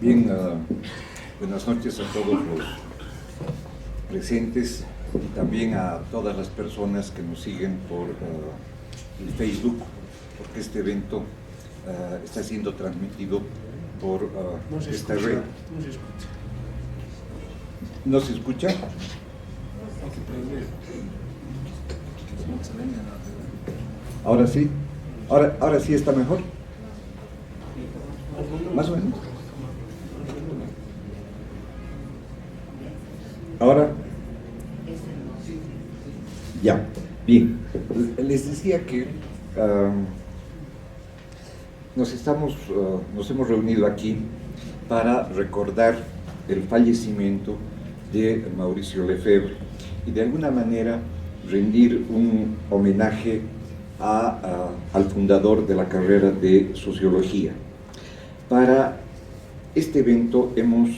Bien, buenas noches a todos los presentes y también a todas las personas que nos siguen por el Facebook, porque este evento está siendo transmitido por esta red. ¿No se escucha? ¿Ahora sí? ¿Ahora sí está mejor? ¿Más o menos? ¿Ahora? Ya, bien. Les decía que nos hemos reunido aquí para recordar el fallecimiento de Mauricio Lefebvre y de alguna manera rendir un homenaje al fundador de la carrera de Sociología. Para este evento hemos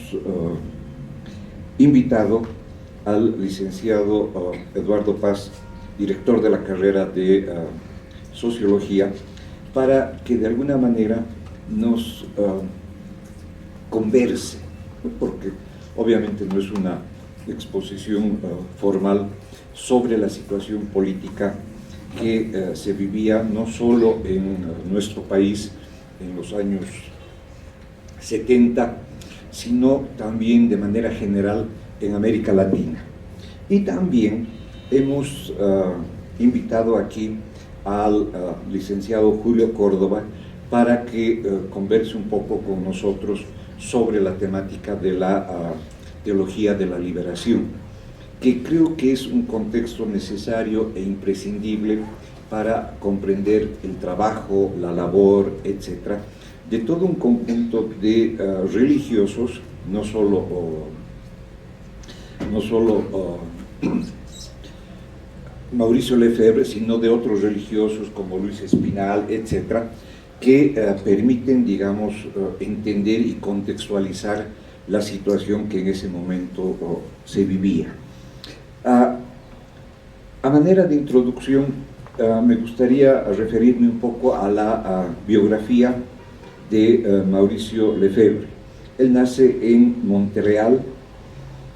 invitado al licenciado Eduardo Paz, director de la carrera de Sociología, para que de alguna manera nos converse, porque obviamente no es una exposición formal sobre la situación política que se vivía no solo en nuestro país en los años 70, sino también de manera general en América Latina. Y también hemos invitado aquí al licenciado Julio Córdoba para que converse un poco con nosotros sobre la temática de la teología de la liberación, que creo que es un contexto necesario e imprescindible para comprender el trabajo, la labor, etcétera, de todo un conjunto de religiosos, no solo Mauricio Lefebvre, sino de otros religiosos como Luis Espinal, etcétera, que permiten, digamos, entender y contextualizar la situación que en ese momento se vivía. A manera de introducción, me gustaría referirme un poco a la biografía de Mauricio Lefebvre. Él nace en Montreal,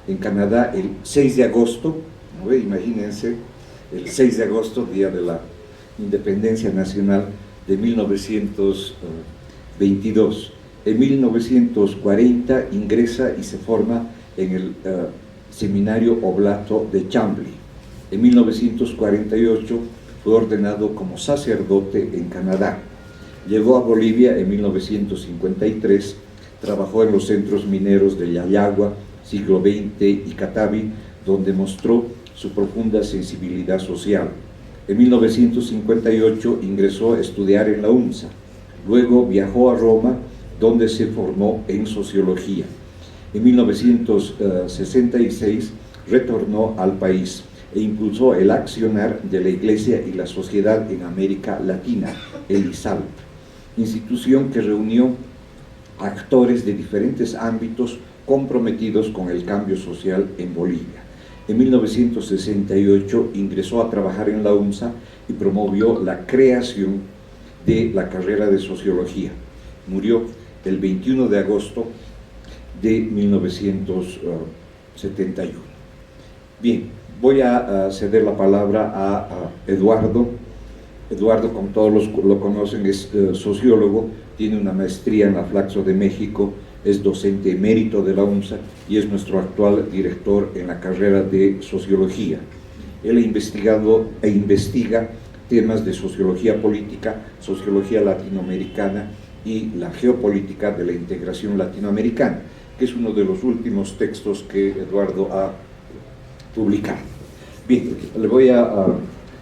en Canadá, el 6 de agosto, ¿no? Imagínense, el 6 de agosto, día de la Independencia Nacional de 1922. En 1940 ingresa y se forma en el Seminario Oblato de Chambly. En 1948 fue ordenado como sacerdote en Canadá. Llegó a Bolivia en 1953, trabajó en los centros mineros de Yayagua, Siglo XX y Catavi, donde mostró su profunda sensibilidad social. En 1958 ingresó a estudiar en la UNSA. Luego viajó a Roma, donde se formó en Sociología. En 1966 retornó al país e impulsó el accionar de la Iglesia y la Sociedad en América Latina, el ISALP, institución que reunió actores de diferentes ámbitos comprometidos con el cambio social en Bolivia. En 1968 ingresó a trabajar en la UNSA y promovió la creación de la carrera de Sociología. Murió el 21 de agosto de 1971. Bien, voy a ceder la palabra a Eduardo. Eduardo, como todos lo conocen, es sociólogo, tiene una maestría en la Flaxo de México, es docente emérito de la UNSA y es nuestro actual director en la carrera de Sociología. Él ha investigado e investiga temas de sociología política, sociología latinoamericana y la geopolítica de la integración latinoamericana, que es uno de los últimos textos que Eduardo ha publicado. Bien, le voy a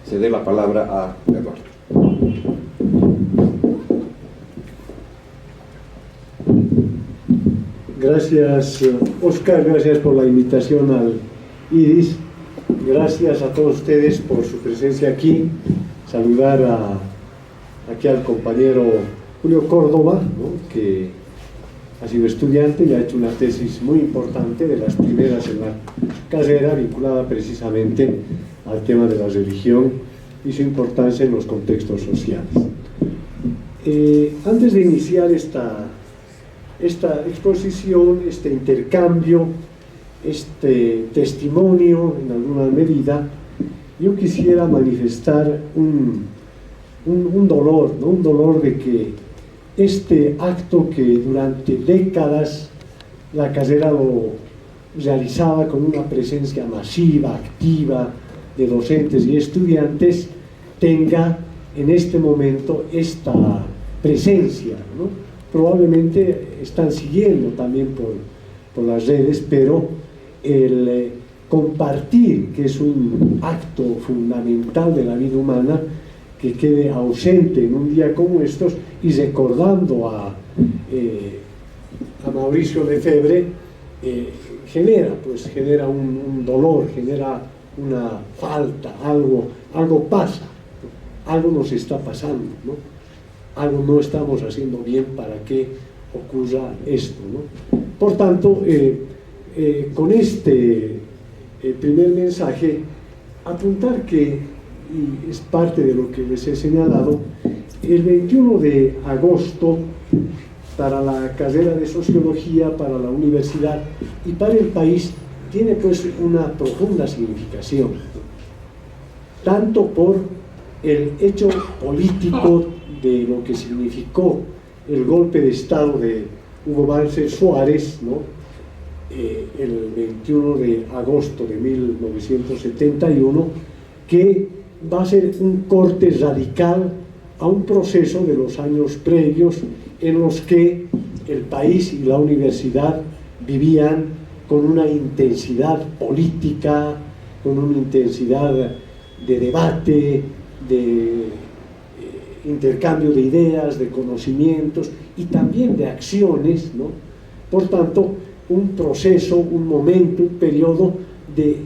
ceder la palabra a Eduardo. Gracias, Oscar, gracias por la invitación al IDIS. Gracias a todos ustedes por su presencia aquí. Saludar aquí al compañero Julio Córdoba, ¿no?, que ha sido estudiante y ha hecho una tesis muy importante, de las primeras en la carrera, vinculada precisamente al tema de la religión y su importancia en los contextos sociales. Antes de iniciar esta esta exposición, este intercambio, este testimonio en alguna medida, yo quisiera manifestar un dolor, ¿no? Un dolor de que este acto que durante décadas la carrera lo realizaba con una presencia masiva, activa, de docentes y estudiantes, tenga en este momento esta presencia, ¿no? Probablemente están siguiendo también por las redes, pero el compartir, que es un acto fundamental de la vida humana, que quede ausente en un día como estos, y recordando a Mauricio Lefebvre, genera un dolor, genera una falta, algo pasa, ¿no? Algo nos está pasando, ¿no? Algo no estamos haciendo bien para que ocurra esto, ¿no? Por tanto, con este primer mensaje, apuntar que, y es parte de lo que les he señalado, el 21 de agosto, para la carrera de Sociología, para la universidad y para el país, tiene pues una profunda significación, tanto por el hecho político de lo que significó el golpe de Estado de Hugo Banzer Suárez, ¿no? El 21 de agosto de 1971, que va a ser un corte radical a un proceso de los años previos en los que el país y la universidad vivían con una intensidad política, con una intensidad de debate, de intercambio de ideas, de conocimientos y también de acciones, ¿no? Por tanto, un proceso, un momento, un periodo de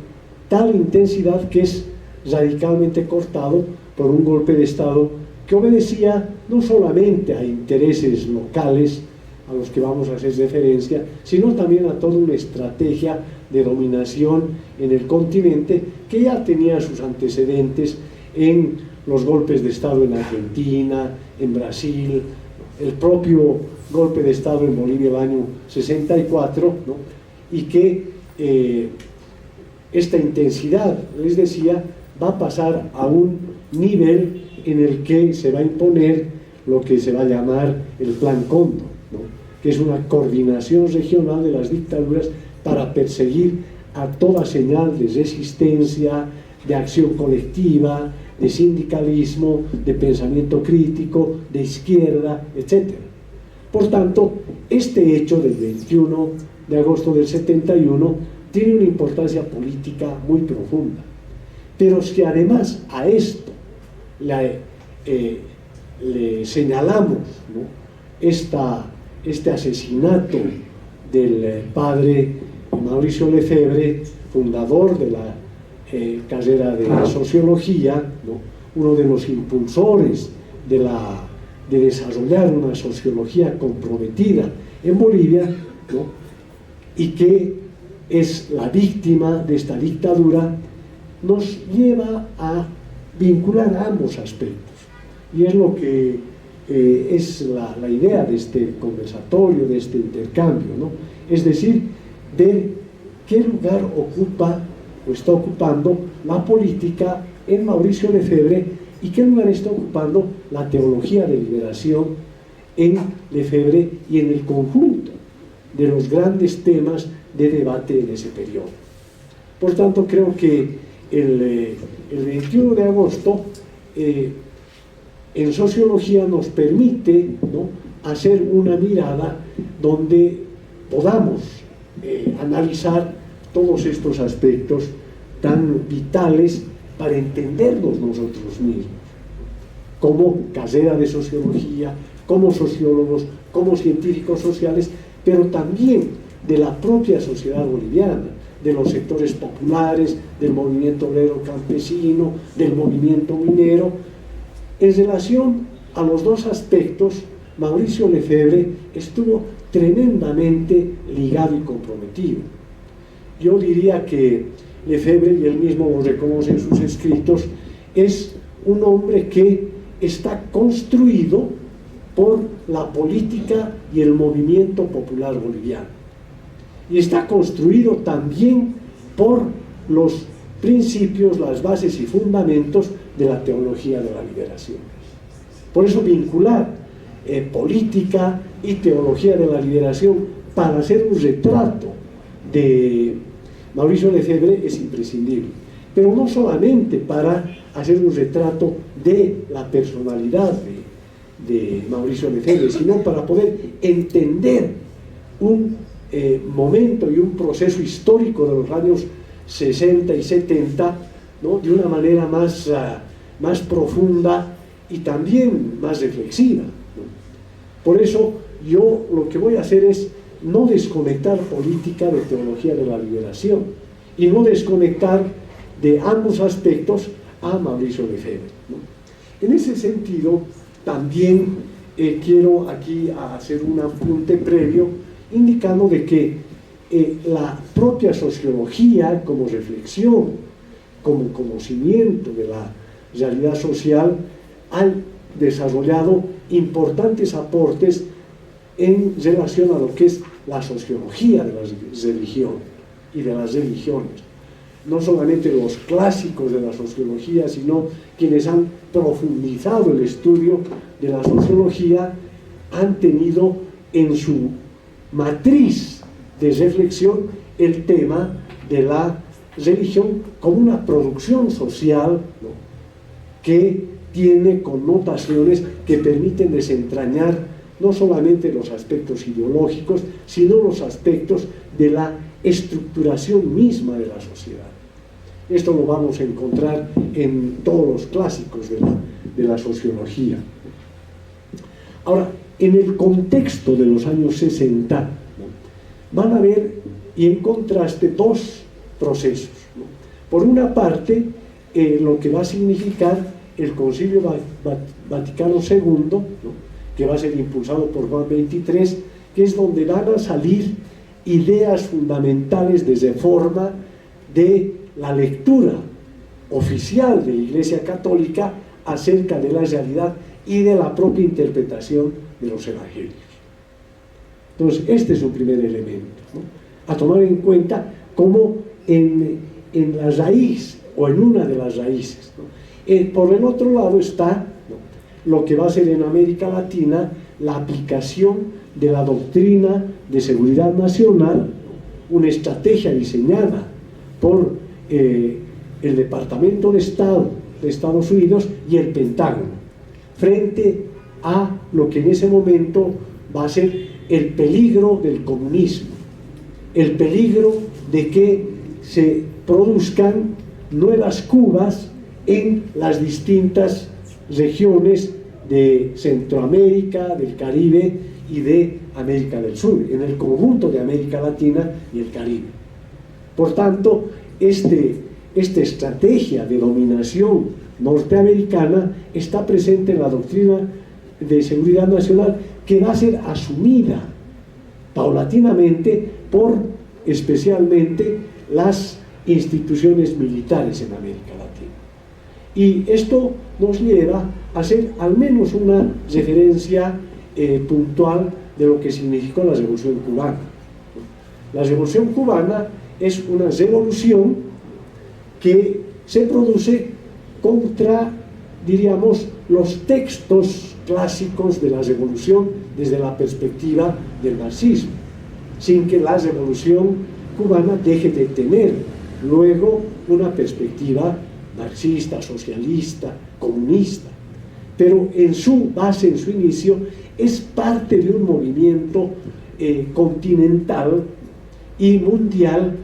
tal intensidad que es radicalmente cortado por un golpe de Estado que obedecía no solamente a intereses locales a los que vamos a hacer referencia, sino también a toda una estrategia de dominación en el continente que ya tenía sus antecedentes en los golpes de Estado en Argentina, en Brasil, el propio golpe de Estado en Bolivia el año 64, ¿no? Y que esta intensidad, les decía, va a pasar a un nivel en el que se va a imponer lo que se va a llamar el Plan Cóndor, ¿no? Que es una coordinación regional de las dictaduras para perseguir a toda señal de resistencia, de acción colectiva, de sindicalismo, de pensamiento crítico, de izquierda, etc. Por tanto, este hecho del 21 de agosto del 71 tiene una importancia política muy profunda. Pero si además a esto le señalamos, ¿no?, este asesinato del padre Mauricio Lefebvre, fundador de la carrera de Sociología, ¿no?, uno de los impulsores de desarrollar una sociología comprometida en Bolivia, ¿no?, y que es la víctima de esta dictadura, nos lleva a vincular ambos aspectos. Y es lo que es la idea de este conversatorio, de este intercambio, ¿no? Es decir, ver qué lugar ocupa o está ocupando la política en Mauricio Lefebvre y qué lugar está ocupando la teología de liberación en Lefebvre y en el conjunto de los grandes temas de debate en ese periodo. Por tanto, creo que el 21 de agosto en sociología nos permite, ¿no?, hacer una mirada donde podamos analizar todos estos aspectos tan vitales para entendernos nosotros mismos, como carrera de sociología, como sociólogos, como científicos sociales, pero también de la propia sociedad boliviana, de los sectores populares, del movimiento obrero campesino, del movimiento minero. En relación a los dos aspectos, Mauricio Lefebvre estuvo tremendamente ligado y comprometido. Yo diría que Lefebvre, y él mismo lo reconoce en sus escritos, es un hombre que está construido por la política y el movimiento popular boliviano. Y está construido también por los principios, las bases y fundamentos de la teología de la liberación. Por eso vincular política y teología de la liberación para hacer un retrato de Mauricio Lefebvre es imprescindible, pero no solamente para hacer un retrato de la personalidad de Mauricio Lefebvre, sino para poder entender un momento y un proceso histórico de los años 60 y 70, ¿no?, de una manera más profunda y también más reflexiva, ¿no? Por eso yo lo que voy a hacer es no desconectar política de teología de la liberación y no desconectar de ambos aspectos a Mauricio Lefebvre, ¿no? En ese sentido, también quiero aquí hacer un apunte previo indicando de que la propia sociología como reflexión, como conocimiento de la realidad social, han desarrollado importantes aportes en relación a lo que es la sociología de la religión y de las religiones. No solamente los clásicos de la sociología, sino quienes han profundizado el estudio de la sociología han tenido en su matriz de reflexión el tema de la religión como una producción social, ¿no?, que tiene connotaciones que permiten desentrañar no solamente los aspectos ideológicos, sino los aspectos de la estructuración misma de la sociedad. Esto lo vamos a encontrar en todos los clásicos de la sociología. Ahora, en el contexto de los años 60, ¿no?, van a ver, y en contraste, dos procesos, ¿no? Por una parte, lo que va a significar el Concilio Vaticano II, ¿no?, que va a ser impulsado por Juan XXIII, que es donde van a salir ideas fundamentales de reforma de la lectura oficial de la Iglesia Católica acerca de la realidad y de la propia interpretación de los evangelios. Entonces, este es un primer elemento, ¿no?, a tomar en cuenta como en la raíz, o en una de las raíces, ¿no? Por el otro lado está, ¿no?, lo que va a ser en América Latina la aplicación de la doctrina de seguridad nacional, una estrategia diseñada por el Departamento de Estado de Estados Unidos y el Pentágono, frente a lo que en ese momento va a ser el peligro del comunismo, el peligro de que se produzcan nuevas Cubas en las distintas regiones de Centroamérica, del Caribe y de América del Sur, en el conjunto de América Latina y el Caribe. Por tanto, esta estrategia de dominación norteamericana está presente en la doctrina de seguridad nacional, que va a ser asumida paulatinamente por especialmente las instituciones militares en América Latina. Y esto nos lleva a hacer al menos una referencia puntual de lo que significó la Revolución Cubana. La Revolución Cubana es una revolución que se produce contra, diríamos, los textos clásicos de la revolución desde la perspectiva del marxismo, sin que la Revolución Cubana deje de tener luego una perspectiva marxista, socialista, comunista, pero en su base, en su inicio, es parte de un movimiento continental y mundial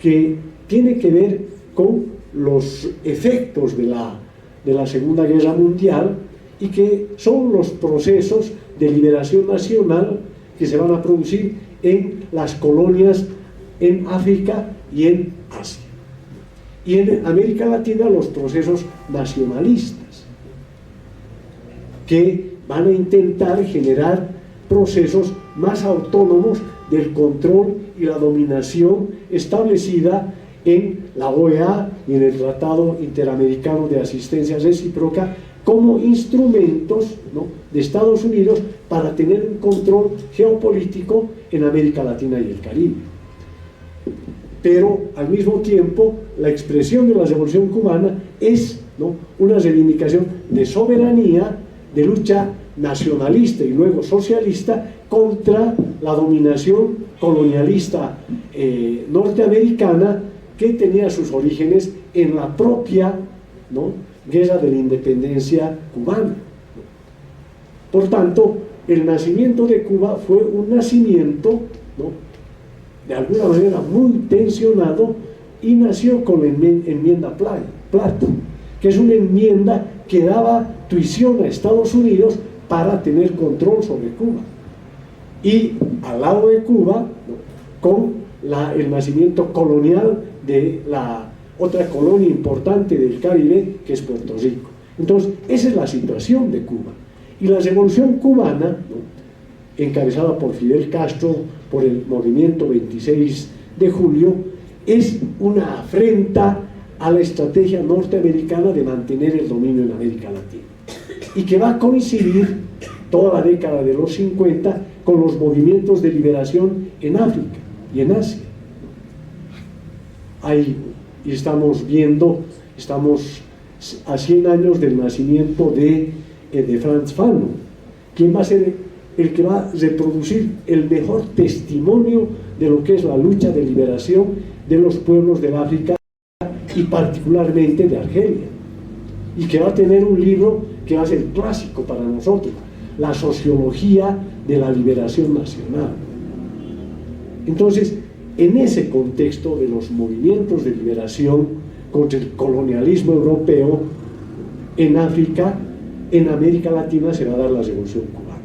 que tiene que ver con los efectos de la Segunda Guerra Mundial, y que son los procesos de liberación nacional que se van a producir en las colonias en África y en Asia. Y en América Latina los procesos nacionalistas, que van a intentar generar procesos más autónomos del control y la dominación establecida en la OEA y en el Tratado Interamericano de Asistencia Recíproca, como instrumentos, ¿no?, de Estados Unidos para tener un control geopolítico en América Latina y el Caribe. Pero al mismo tiempo la expresión de la Revolución Cubana es, ¿no?, una reivindicación de soberanía, de lucha nacionalista y luego socialista contra la dominación colonialista norteamericana, que tenía sus orígenes en la propia, ¿no?, guerra de la independencia cubana. Por tanto, el nacimiento de Cuba fue un nacimiento, ¿no?, de alguna manera muy tensionado, y nació con la enmienda Platt, que es una enmienda que daba tuición a Estados Unidos para tener control sobre Cuba. Y al lado de Cuba, ¿no?, con el nacimiento colonial de la otra colonia importante del Caribe, que es Puerto Rico. Entonces, esa es la situación de Cuba. Y la Revolución Cubana, ¿no?, encabezada por Fidel Castro, por el movimiento 26 de julio, es una afrenta a la estrategia norteamericana de mantener el dominio en América Latina, y que va a coincidir toda la década de los 50 con los movimientos de liberación en África y en Asia. Ahí estamos viendo, estamos a 100 años del nacimiento de Frantz Fanon, quien va a ser el que va a reproducir el mejor testimonio de lo que es la lucha de liberación de los pueblos del África y particularmente de Argelia, y que va a tener un libro que va a ser clásico para nosotros, La sociología de la liberación nacional. Entonces, en ese contexto de los movimientos de liberación contra el colonialismo europeo en África, en América Latina se va a dar la Revolución Cubana,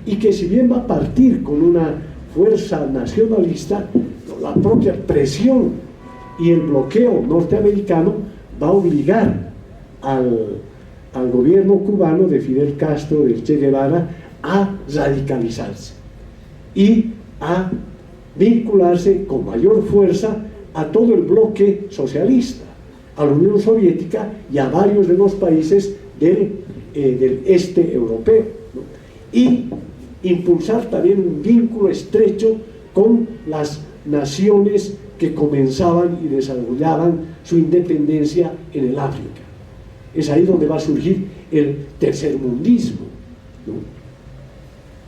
y que si bien va a partir con una fuerza nacionalista, la propia presión y el bloqueo norteamericano va a obligar al gobierno cubano de Fidel Castro, de Che Guevara, a radicalizarse y a vincularse con mayor fuerza a todo el bloque socialista, a la Unión Soviética y a varios de los países del este europeo, ¿no?, y impulsar también un vínculo estrecho con las naciones que comenzaban y desarrollaban su independencia en el África. Es ahí donde va a surgir el tercermundismo, ¿no?,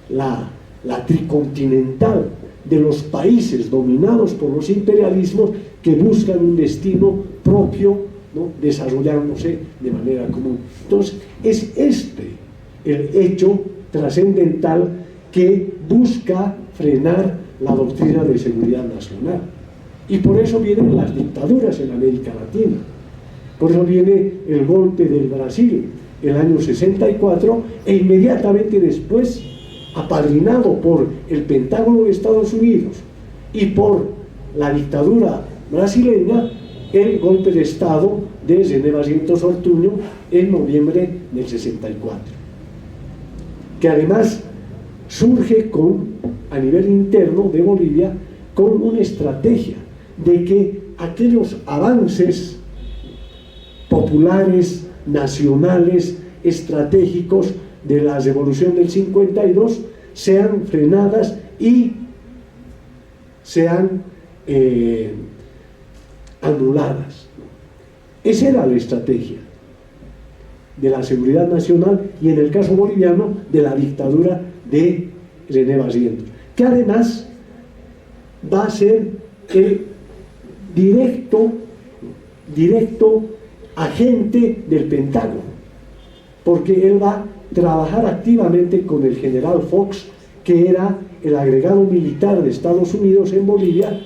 la tricontinental de los países dominados por los imperialismos que buscan un destino propio, ¿no?, desarrollándose de manera común. Entonces, es este el hecho trascendental que busca frenar la doctrina de seguridad nacional. Y por eso vienen las dictaduras en América Latina. Por eso viene el golpe del Brasil, el año 64, e inmediatamente después, apadrinado por el Pentágono de Estados Unidos y por la dictadura brasileña, el golpe de Estado de René Barrientos Ortuño en noviembre del 64, que además surge a nivel interno de Bolivia con una estrategia de que aquellos avances populares, nacionales, estratégicos de la revolución del 52 sean frenadas y sean anuladas. Esa era la estrategia de la seguridad nacional, y en el caso boliviano de la dictadura de René Barrientos, que además va a ser directo agente del Pentágono, porque él va a trabajar activamente con el general Fox, que era el agregado militar de Estados Unidos en Bolivia,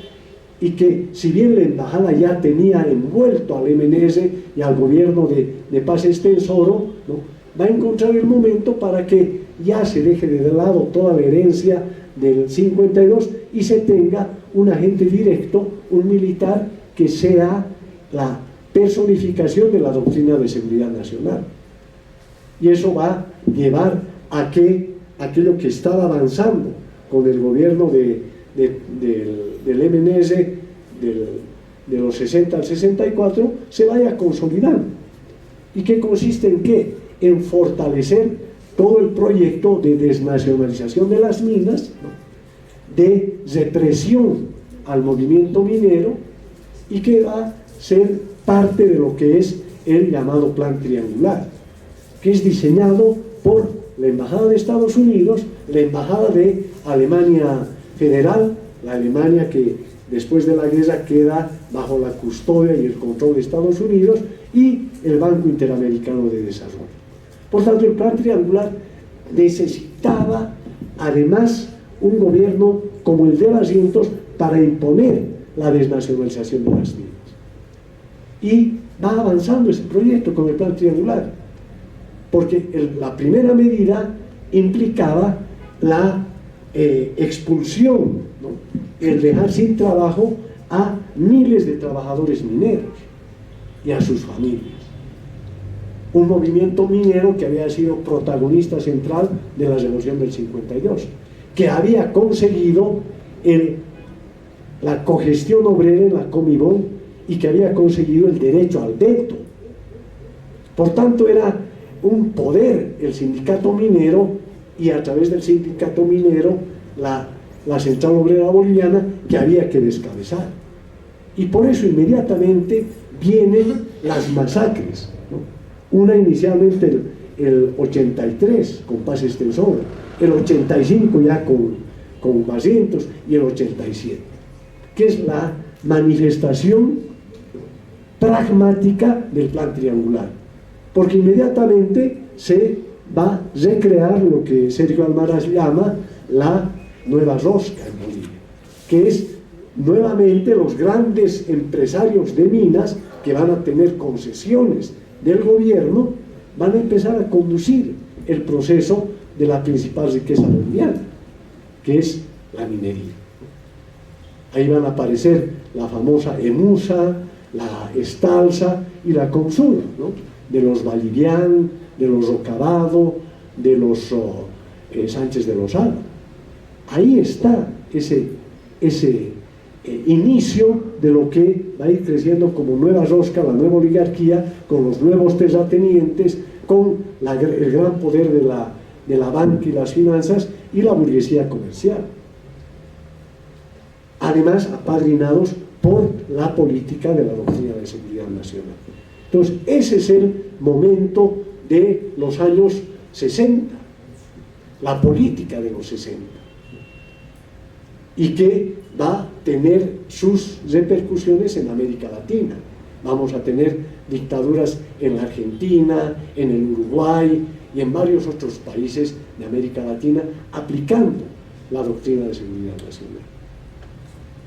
y que si bien la embajada ya tenía envuelto al MNS y al gobierno de Paz Estenssoro, ¿no?, va a encontrar el momento para que ya se deje de lado toda la herencia del 52 y se tenga un agente directo, un militar que sea la personificación de la doctrina de seguridad nacional. Y eso va a llevar a que aquello que estaba avanzando con el gobierno del MNS de los 60 al 64 se vaya consolidando. ¿Y qué consiste en qué? en fortalecer todo el proyecto de desnacionalización de las minas, ¿no?, de represión al movimiento minero, y que va a ser parte de lo que es el llamado Plan Triangular, que es diseñado por la Embajada de Estados Unidos, la Embajada de Alemania Federal, la Alemania que después de la guerra queda bajo la custodia y el control de Estados Unidos, y el Banco Interamericano de Desarrollo. Por tanto, el Plan Triangular necesitaba además un gobierno como el de Barrientos para imponer la desnacionalización de las minas. Y va avanzando ese proyecto con el Plan Triangular, porque la primera medida implicaba la expulsión, ¿no?, el dejar sin trabajo a miles de trabajadores mineros y a sus familias. Un movimiento minero que había sido protagonista central de la Revolución del 52, que había conseguido la cogestión obrera en la Comibón y que había conseguido el derecho al veto. Por tanto, era un poder el sindicato minero, y a través del sindicato minero la Central Obrera Boliviana, que había que descabezar. Y por eso inmediatamente vienen las masacres, ¿no? Una inicialmente el 83 con Paz Extensora, el 85 ya con Barrientos, y el 87, que es la manifestación pragmática del Plan Triangular, porque inmediatamente se va a recrear lo que Sergio Almaraz llama la nueva rosca en Bolivia, que es nuevamente los grandes empresarios de minas que van a tener concesiones del gobierno, van a empezar a conducir el proceso de la principal riqueza boliviana, que es la minería. Ahí van a aparecer la famosa EMUSA, la Estalsa y la Consura, ¿no?, de los Vallivian, de los Rocabado, de los Sánchez de Lozada. Ahí está ese inicio de lo que va a ir creciendo como nueva rosca, la nueva oligarquía, con los nuevos terratenientes, con el gran poder de la banca y las finanzas, y la burguesía comercial, además apadrinados por la política de la doctrina de seguridad nacional. Entonces, ese es el momento de los años 60, la política de los 60, y que va a tener sus repercusiones en América Latina. Vamos a tener dictaduras en la Argentina, en el Uruguay y en varios otros países de América Latina aplicando la doctrina de seguridad nacional.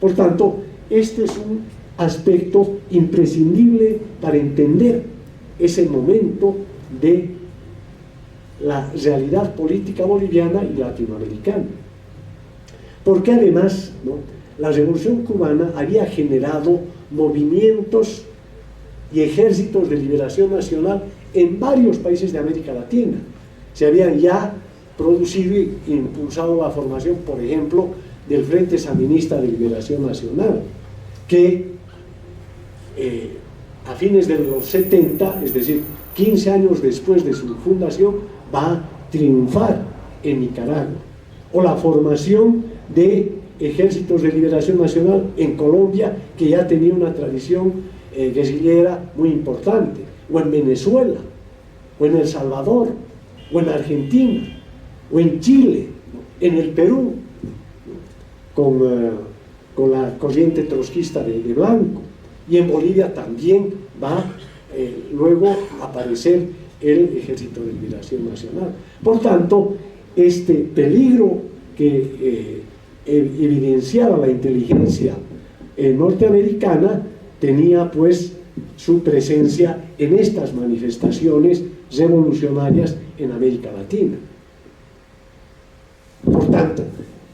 Por tanto, este es un aspecto imprescindible para entender ese momento de la realidad política boliviana y latinoamericana. Porque además, ¿no?, la Revolución Cubana había generado movimientos y ejércitos de liberación nacional en varios países de América Latina. Se habían ya producido e impulsado la formación, por ejemplo, del Frente Sandinista de Liberación Nacional, que a fines de los 70, es decir, 15 años después de su fundación, va a triunfar en Nicaragua. O la formación de ejércitos de liberación nacional en Colombia, que ya tenía una tradición guerrillera muy importante, o en Venezuela, o en El Salvador, o en Argentina, o en Chile, en el Perú, con la corriente trotskista de Blanco, y en Bolivia también va luego a aparecer el Ejército de Liberación Nacional. Por tanto, este peligro que evidenciaba la inteligencia norteamericana tenía pues su presencia en estas manifestaciones revolucionarias en América Latina. Por tanto,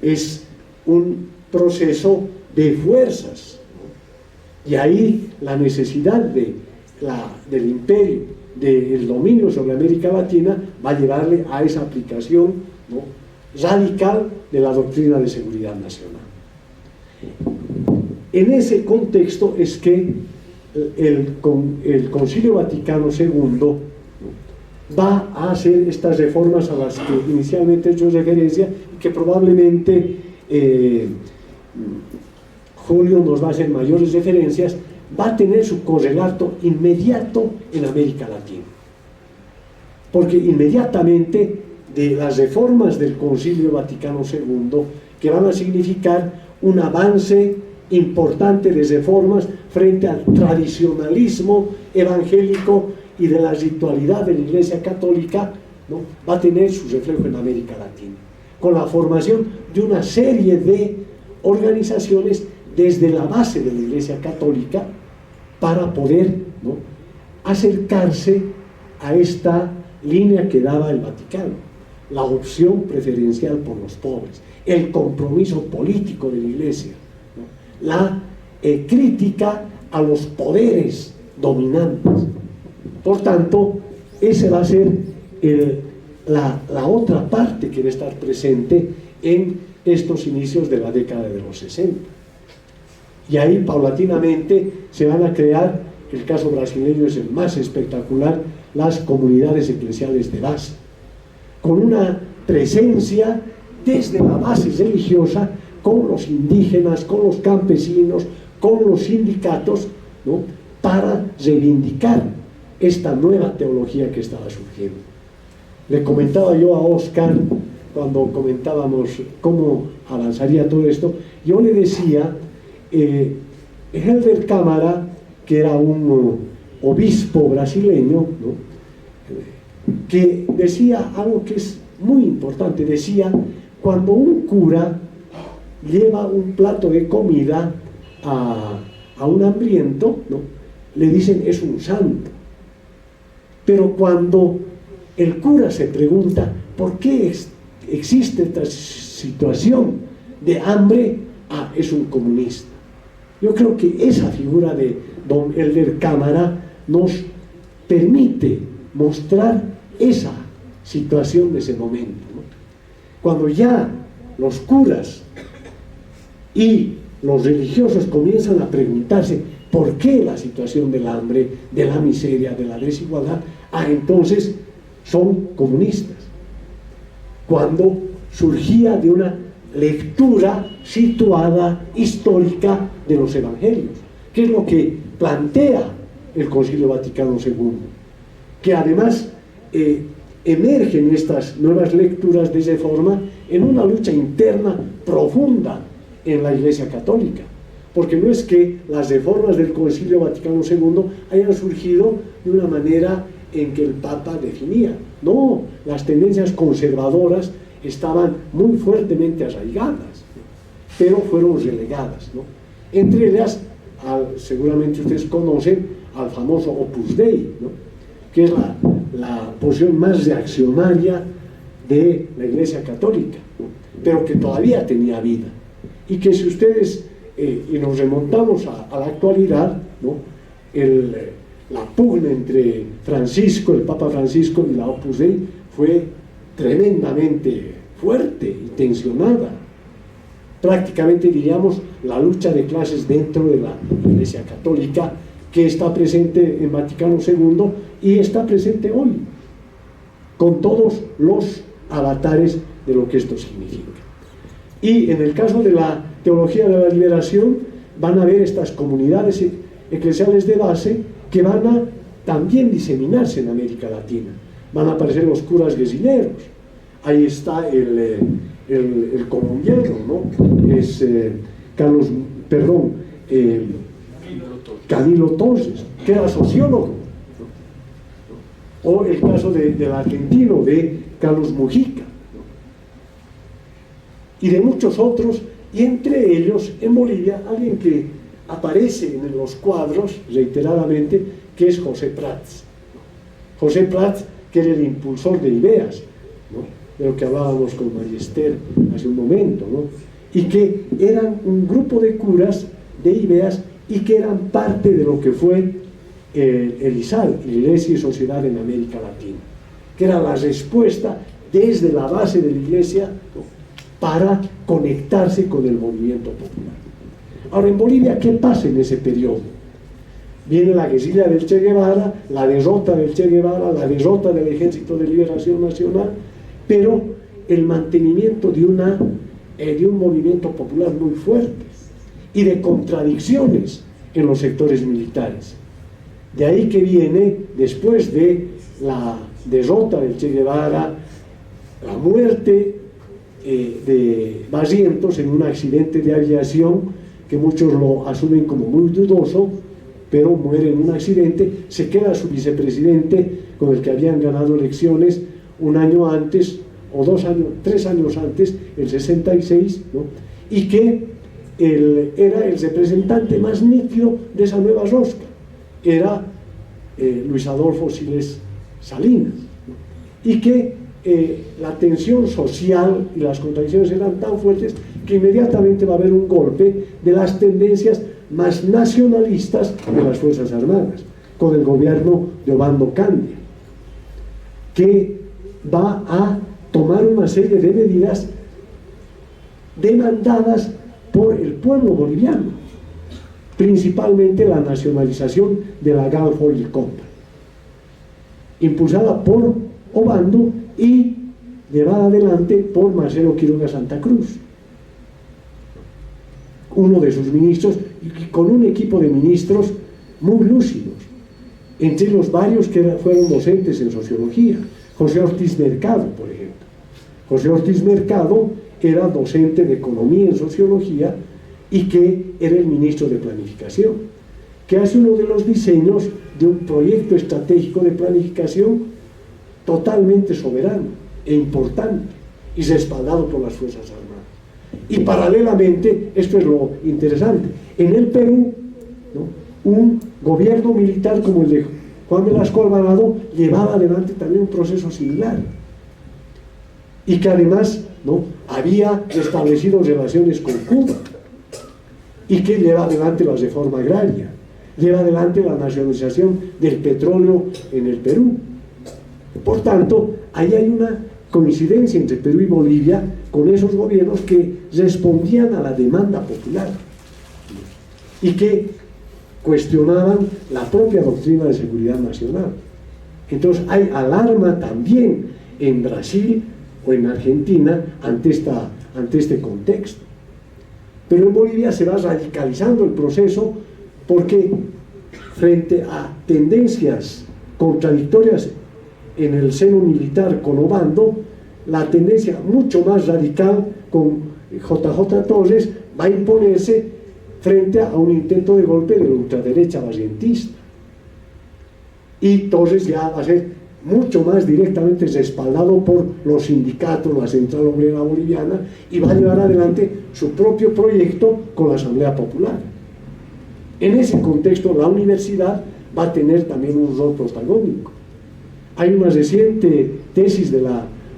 es un proceso de fuerzas, ¿no? Y ahí la necesidad del imperio, del dominio sobre América Latina, va a llevarle a esa aplicación, ¿no?, radical de la doctrina de seguridad nacional. En ese contexto es que el Concilio Vaticano II, ¿no?, va a hacer estas reformas a las que inicialmente he hecho referencia y que probablemente Julio nos va a hacer mayores referencias. Va a tener su correlato inmediato en América Latina, porque inmediatamente de las reformas del Concilio Vaticano II, que van a significar un avance importante de reformas frente al tradicionalismo evangélico y de la ritualidad de la Iglesia Católica, ¿no?, va a tener su reflejo en América Latina, con la formación de una serie de organizaciones desde la base de la Iglesia Católica para poder, ¿no?, acercarse a esta línea que daba el Vaticano: la opción preferencial por los pobres, el compromiso político de la Iglesia, ¿no?, la crítica a los poderes dominantes. Por tanto, ese va a ser la otra parte que va a estar presente en estos inicios de la década de los 60. Y ahí paulatinamente se van a crear, el caso brasileño es el más espectacular, las comunidades eclesiales de base, con una presencia desde la base religiosa, con los indígenas, con los campesinos, con los sindicatos, ¿no?, para reivindicar esta nueva teología que estaba surgiendo. Le comentaba yo a Oscar, cuando comentábamos cómo avanzaría todo esto, yo le decía, Helder Câmara, que era un obispo brasileño, ¿no?, que decía algo que es muy importante. Decía: cuando un cura lleva un plato de comida a un hambriento, ¿no?, le dicen es un santo. Pero cuando el cura se pregunta por qué existe esta situación de hambre, es un comunista. Yo creo que esa figura de don Helder Câmara nos permite mostrar esa situación de ese momento, ¿no? Cuando ya los curas y los religiosos comienzan a preguntarse por qué la situación del hambre, de la miseria, de la desigualdad, entonces son comunistas. Cuando surgía de una lectura situada, histórica, de los evangelios, que es lo que plantea el Concilio Vaticano II, que además emergen estas nuevas lecturas de reforma en una lucha interna profunda en la Iglesia Católica, porque no es que las reformas del Concilio Vaticano II hayan surgido de una manera en que el Papa definía. No, las tendencias conservadoras estaban muy fuertemente arraigadas, pero fueron relegadas, ¿no? Entre ellas, seguramente ustedes conocen al famoso Opus Dei, ¿no?, que es la posición más reaccionaria de la Iglesia Católica, ¿no?, pero que todavía tenía vida, y que si ustedes y nos remontamos a la actualidad, ¿no?, la pugna entre Francisco, el Papa Francisco, y la Opus Dei fue tremendamente fuerte y tensionada. Prácticamente, diríamos, la lucha de clases dentro de la Iglesia Católica, que está presente en Vaticano II y está presente hoy, con todos los avatares de lo que esto significa. Y en el caso de la teología de la liberación, van a haber estas comunidades eclesiales de base que van a también diseminarse en América Latina. Van a aparecer los curas guerrilleros. Ahí está el colombiano, ¿no?, es Camilo Torres, que era sociólogo, ¿no?, o el caso del argentino, de Carlos Mujica, ¿no?, y de muchos otros, y entre ellos en Bolivia alguien que aparece en los cuadros reiteradamente, que es José Prats. José Prats, que era el impulsor de Ideas, ¿no?, de lo que hablábamos con María Esther hace un momento, ¿no?, y que eran un grupo de curas de Ideas y que eran parte de lo que fue el ISAL, Iglesia y Sociedad en América Latina, que era la respuesta desde la base de la Iglesia, ¿no?, para conectarse con el movimiento popular. Ahora, en Bolivia, ¿qué pasa en ese periodo? Viene la guerrilla del Che Guevara, la derrota del Che Guevara, la derrota del Ejército de Liberación Nacional, pero el mantenimiento de un movimiento popular muy fuerte y de contradicciones en los sectores militares. De ahí que viene, después de la derrota del Che Guevara, la muerte de Barrientos en un accidente de aviación que muchos lo asumen como muy dudoso, pero muere en un accidente. Se queda su vicepresidente, con el que habían ganado elecciones un año antes, o 3 años antes, el 66, ¿no? Y que era el representante más nítido de esa nueva rosca, era Luis Adolfo Siles Salinas, ¿no? Y que la tensión social y las contradicciones eran tan fuertes que inmediatamente va a haber un golpe de las tendencias más nacionalistas de las Fuerzas Armadas, con el gobierno de Obando Candia, que va a tomar una serie de medidas demandadas por el pueblo boliviano, principalmente la nacionalización de la Gulf Oil Company, impulsada por Obando y llevada adelante por Marcelo Quiroga Santa Cruz, uno de sus ministros, y con un equipo de ministros muy lúcidos, entre los varios que fueron docentes en sociología. José Ortiz Mercado, por ejemplo. José Ortiz Mercado era docente de economía en sociología y que era el ministro de planificación, que hace uno de los diseños de un proyecto estratégico de planificación totalmente soberano e importante y respaldado por las Fuerzas Armadas. Y paralelamente, esto es lo interesante, en el Perú, ¿no?, un gobierno militar como el de Juan Velasco Alvarado llevaba adelante también un proceso similar, y que además, ¿no?, había establecido relaciones con Cuba, y que lleva adelante la reforma agraria, lleva adelante la nacionalización del petróleo en el Perú. Por tanto, ahí hay una coincidencia entre Perú y Bolivia con esos gobiernos que respondían a la demanda popular y que cuestionaban la propia doctrina de seguridad nacional. Entonces hay alarma también en Brasil o en Argentina ante este contexto. Pero en Bolivia se va radicalizando el proceso, porque frente a tendencias contradictorias en el seno militar con Obando, la tendencia mucho más radical con JJ Torres va a imponerse frente a un intento de golpe de la ultraderecha barrientista. Y Torres ya va a ser mucho más directamente respaldado por los sindicatos, la Central Obrera Boliviana, y va a llevar adelante su propio proyecto con la Asamblea Popular. En ese contexto, la universidad va a tener también un rol protagónico. Hay una reciente tesis de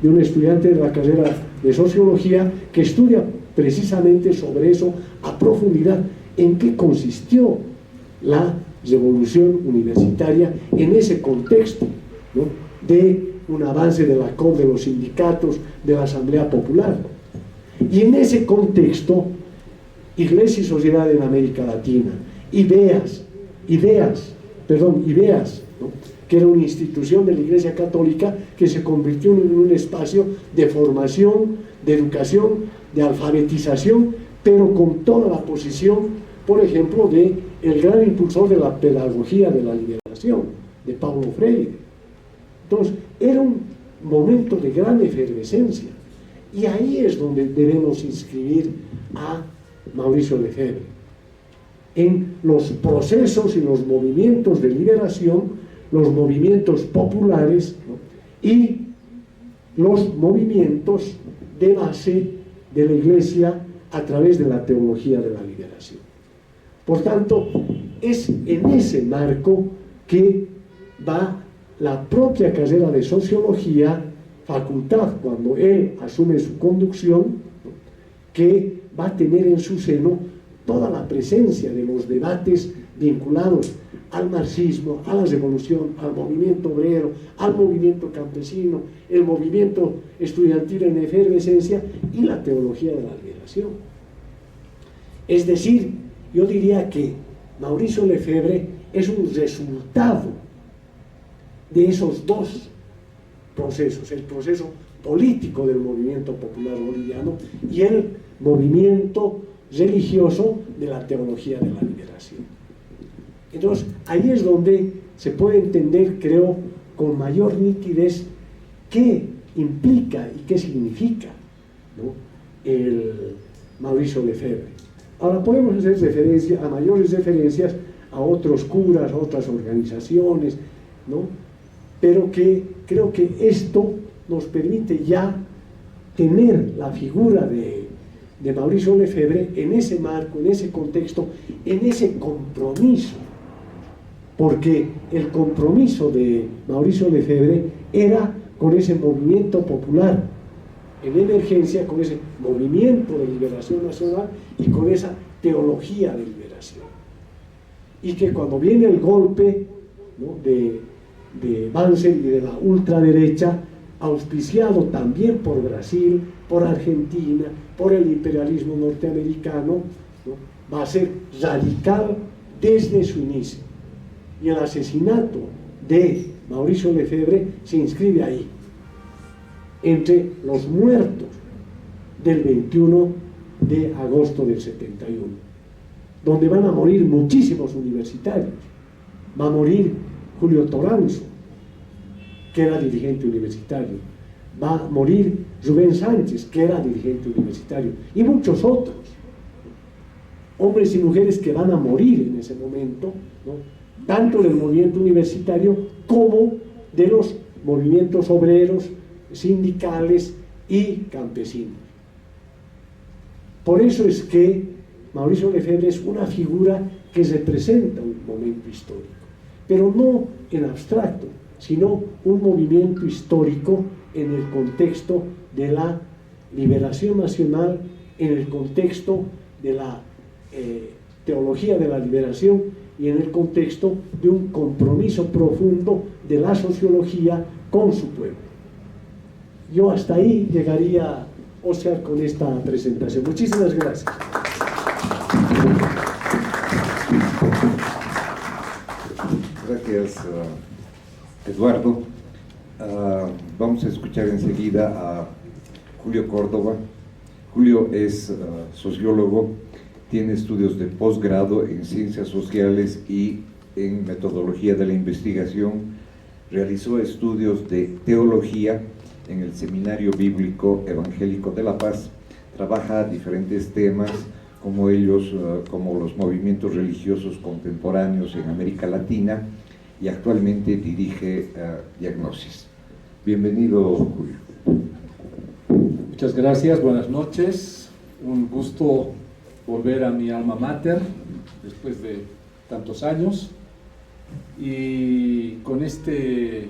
un estudiante de la carrera de Sociología que estudia precisamente sobre eso a profundidad, en qué consistió la revolución universitaria en ese contexto, ¿no?, de un avance de la COP, de los sindicatos, de la Asamblea Popular. Y en ese contexto, Iglesia y Sociedad en América Latina, IBEAS, ¿no?, que era una institución de la Iglesia Católica que se convirtió en un espacio de formación, de educación, de alfabetización, pero con toda la posición, por ejemplo, de el gran impulsor de la pedagogía de la liberación, de Paulo Freire. Entonces, era un momento de gran efervescencia, y ahí es donde debemos inscribir a Mauricio Lefebvre, en los procesos y los movimientos de liberación, los movimientos populares, ¿no?, y los movimientos de base de la Iglesia a través de la teología de la liberación. Por tanto, es en ese marco que va la propia carrera de Sociología, facultad cuando él asume su conducción, ¿no?, que va a tener en su seno toda la presencia de los debates vinculados al marxismo, a la revolución, al movimiento obrero, al movimiento campesino, el movimiento estudiantil en efervescencia y la teología de la liberación. Es decir, yo diría que Mauricio Lefebvre es un resultado de esos dos procesos, el proceso político del movimiento popular boliviano y el movimiento religioso de la teología de la liberación. Entonces, ahí es donde se puede entender, creo, con mayor nitidez qué implica y qué significa, ¿no?, el Mauricio Lefebvre. Ahora podemos hacer referencia a mayores referencias a otros curas, a otras organizaciones, ¿no?, pero que creo que esto nos permite ya tener la figura de Mauricio Lefebvre en ese marco, en ese contexto, en ese compromiso, porque el compromiso de Mauricio Lefebvre era con ese movimiento popular en emergencia, con ese movimiento de liberación nacional y con esa teología de liberación. Y que cuando viene el golpe, ¿no?, de Banzer y de la ultraderecha, auspiciado también por Brasil, por Argentina, por el imperialismo norteamericano, ¿no?, va a ser radical desde su inicio. Y el asesinato de Mauricio Lefebvre se inscribe ahí, entre los muertos del 21 de agosto del 71, donde van a morir muchísimos universitarios. Va a morir Julio Toranzo, que era dirigente universitario. Va a morir Rubén Sánchez, que era dirigente universitario, y muchos otros, hombres y mujeres que van a morir en ese momento, ¿no?, tanto del movimiento universitario como de los movimientos obreros, sindicales y campesinos. Por eso es que Mauricio Lefebvre es una figura que representa un momento histórico, pero no en abstracto, sino un movimiento histórico en el contexto de la liberación nacional, en el contexto de la teología de la liberación y en el contexto de un compromiso profundo de la sociología con su pueblo. Yo hasta ahí llegaría, Oscar, con esta presentación. Muchísimas gracias. Gracias, Eduardo. Vamos a escuchar enseguida a Julio Córdoba. Julio es sociólogo, tiene estudios de posgrado en ciencias sociales y en metodología de la investigación. Realizó estudios de teología en el Seminario Bíblico Evangélico de La Paz. Trabaja diferentes temas, como los movimientos religiosos contemporáneos en América Latina, y actualmente dirige Diagnosis. Bienvenido, Julio. Muchas gracias, buenas noches. Un gusto volver a mi alma mater después de tantos años, y con este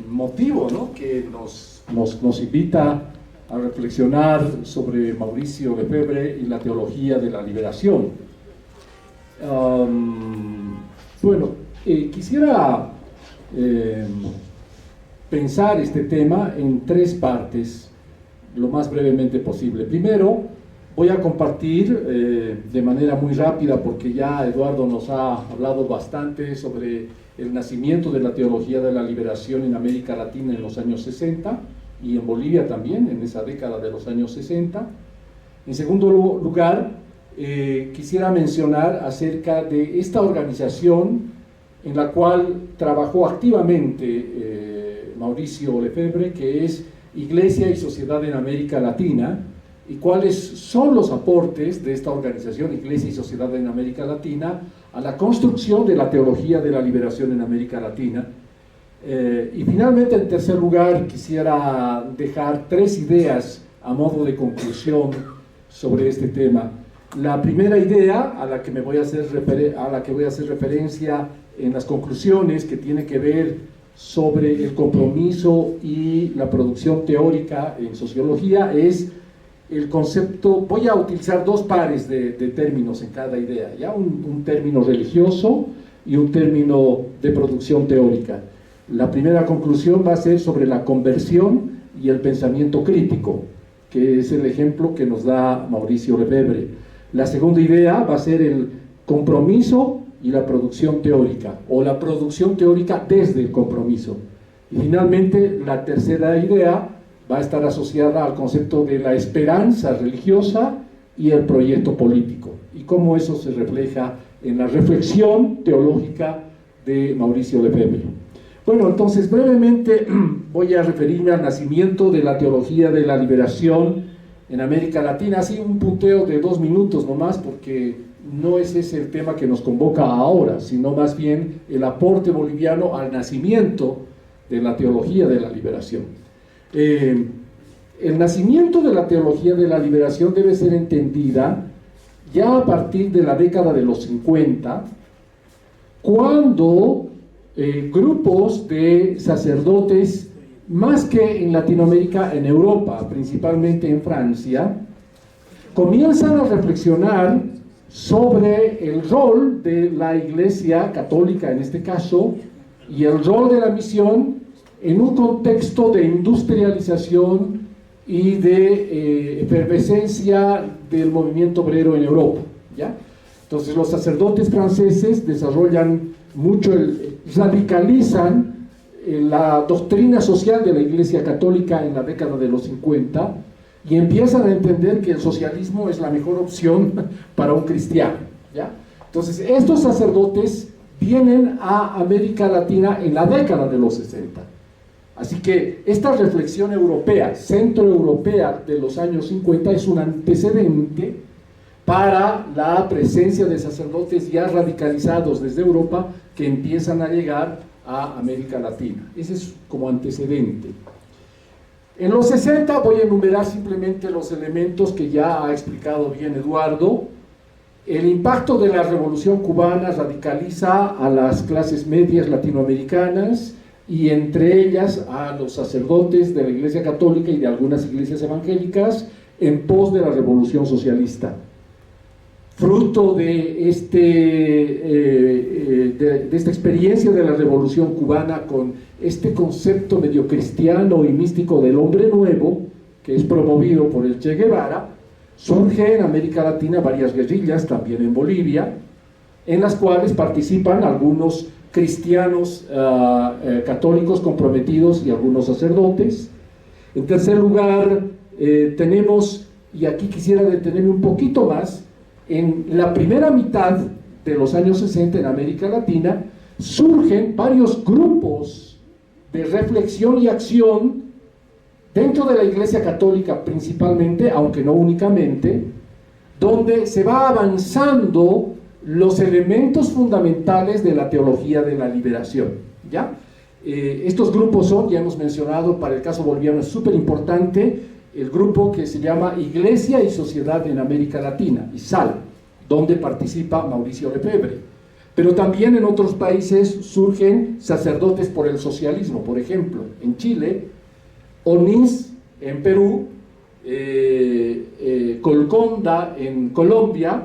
motivo, ¿no?, que nos invita a reflexionar sobre Mauricio Lefebvre y la teología de la liberación. Quisiera pensar este tema en tres partes, lo más brevemente posible. Primero, voy a compartir de manera muy rápida, porque ya Eduardo nos ha hablado bastante sobre el nacimiento de la teología de la liberación en América Latina en los años 60 y en Bolivia también, en esa década de los años 60. En segundo lugar, quisiera mencionar acerca de esta organización en la cual trabajó activamente Mauricio Lefebvre, que es Iglesia y Sociedad en América Latina, y cuáles son los aportes de esta organización, Iglesia y Sociedad en América Latina, a la construcción de la teología de la liberación en América Latina. Y finalmente, en tercer lugar, quisiera dejar tres ideas a modo de conclusión sobre este tema. La primera idea a la que voy a hacer referencia en las conclusiones, que tiene que ver sobre el compromiso y la producción teórica en sociología, es el concepto. Voy a utilizar dos pares de términos en cada idea, ¿ya? Un término religioso y un término de producción teórica. La primera conclusión va a ser sobre la conversión y el pensamiento crítico, que es el ejemplo que nos da Mauricio Lefebvre. La segunda idea va a ser el compromiso y la producción teórica, o la producción teórica desde el compromiso. Y finalmente, la tercera idea va a estar asociada al concepto de la esperanza religiosa y el proyecto político, y cómo eso se refleja en la reflexión teológica de Mauricio Lefebvre. Bueno, entonces brevemente voy a referirme al nacimiento de la teología de la liberación en América Latina, así un punteo de 2 minutos nomás, porque no es ese el tema que nos convoca ahora, sino más bien el aporte boliviano al nacimiento de la teología de la liberación. El nacimiento de la teología de la liberación debe ser entendida ya a partir de la década de los 50, cuando grupos de sacerdotes, más que en Latinoamérica, en Europa, principalmente en Francia, comienzan a reflexionar sobre el rol de la Iglesia católica en este caso, y el rol de la misión en un contexto de industrialización y de efervescencia del movimiento obrero en Europa, ¿ya? Entonces los sacerdotes franceses desarrollan mucho, radicalizan la doctrina social de la Iglesia Católica en la década de los 50 y empiezan a entender que el socialismo es la mejor opción para un cristiano, ¿ya? Entonces estos sacerdotes vienen a América Latina en la década de los 60. Así que esta reflexión europea, centroeuropea de los años 50 es un antecedente para la presencia de sacerdotes ya radicalizados desde Europa que empiezan a llegar a América Latina. Ese es como antecedente. En los 60 voy a enumerar simplemente los elementos que ya ha explicado bien Eduardo. El impacto de la Revolución Cubana radicaliza a las clases medias latinoamericanas y entre ellas a los sacerdotes de la Iglesia Católica y de algunas iglesias evangélicas en pos de la Revolución Socialista. Fruto de esta experiencia de la Revolución Cubana con este concepto medio cristiano y místico del hombre nuevo, que es promovido por el Che Guevara, surge en América Latina varias guerrillas, también en Bolivia, en las cuales participan algunos cristianos católicos comprometidos y algunos sacerdotes. En tercer lugar, tenemos, y aquí quisiera detenerme un poquito más, en la primera mitad de los años 60 en América Latina surgen varios grupos de reflexión y acción dentro de la Iglesia Católica principalmente, aunque no únicamente, donde se va avanzando los elementos fundamentales de la teología de la liberación, ¿ya? Estos grupos son, ya hemos mencionado, para el caso boliviano es súper importante, el grupo que se llama Iglesia y Sociedad en América Latina, ISAL, donde participa Mauricio Lefebvre. Pero también en otros países surgen sacerdotes por el socialismo, por ejemplo, en Chile, ONIS en Perú, Colconda en Colombia,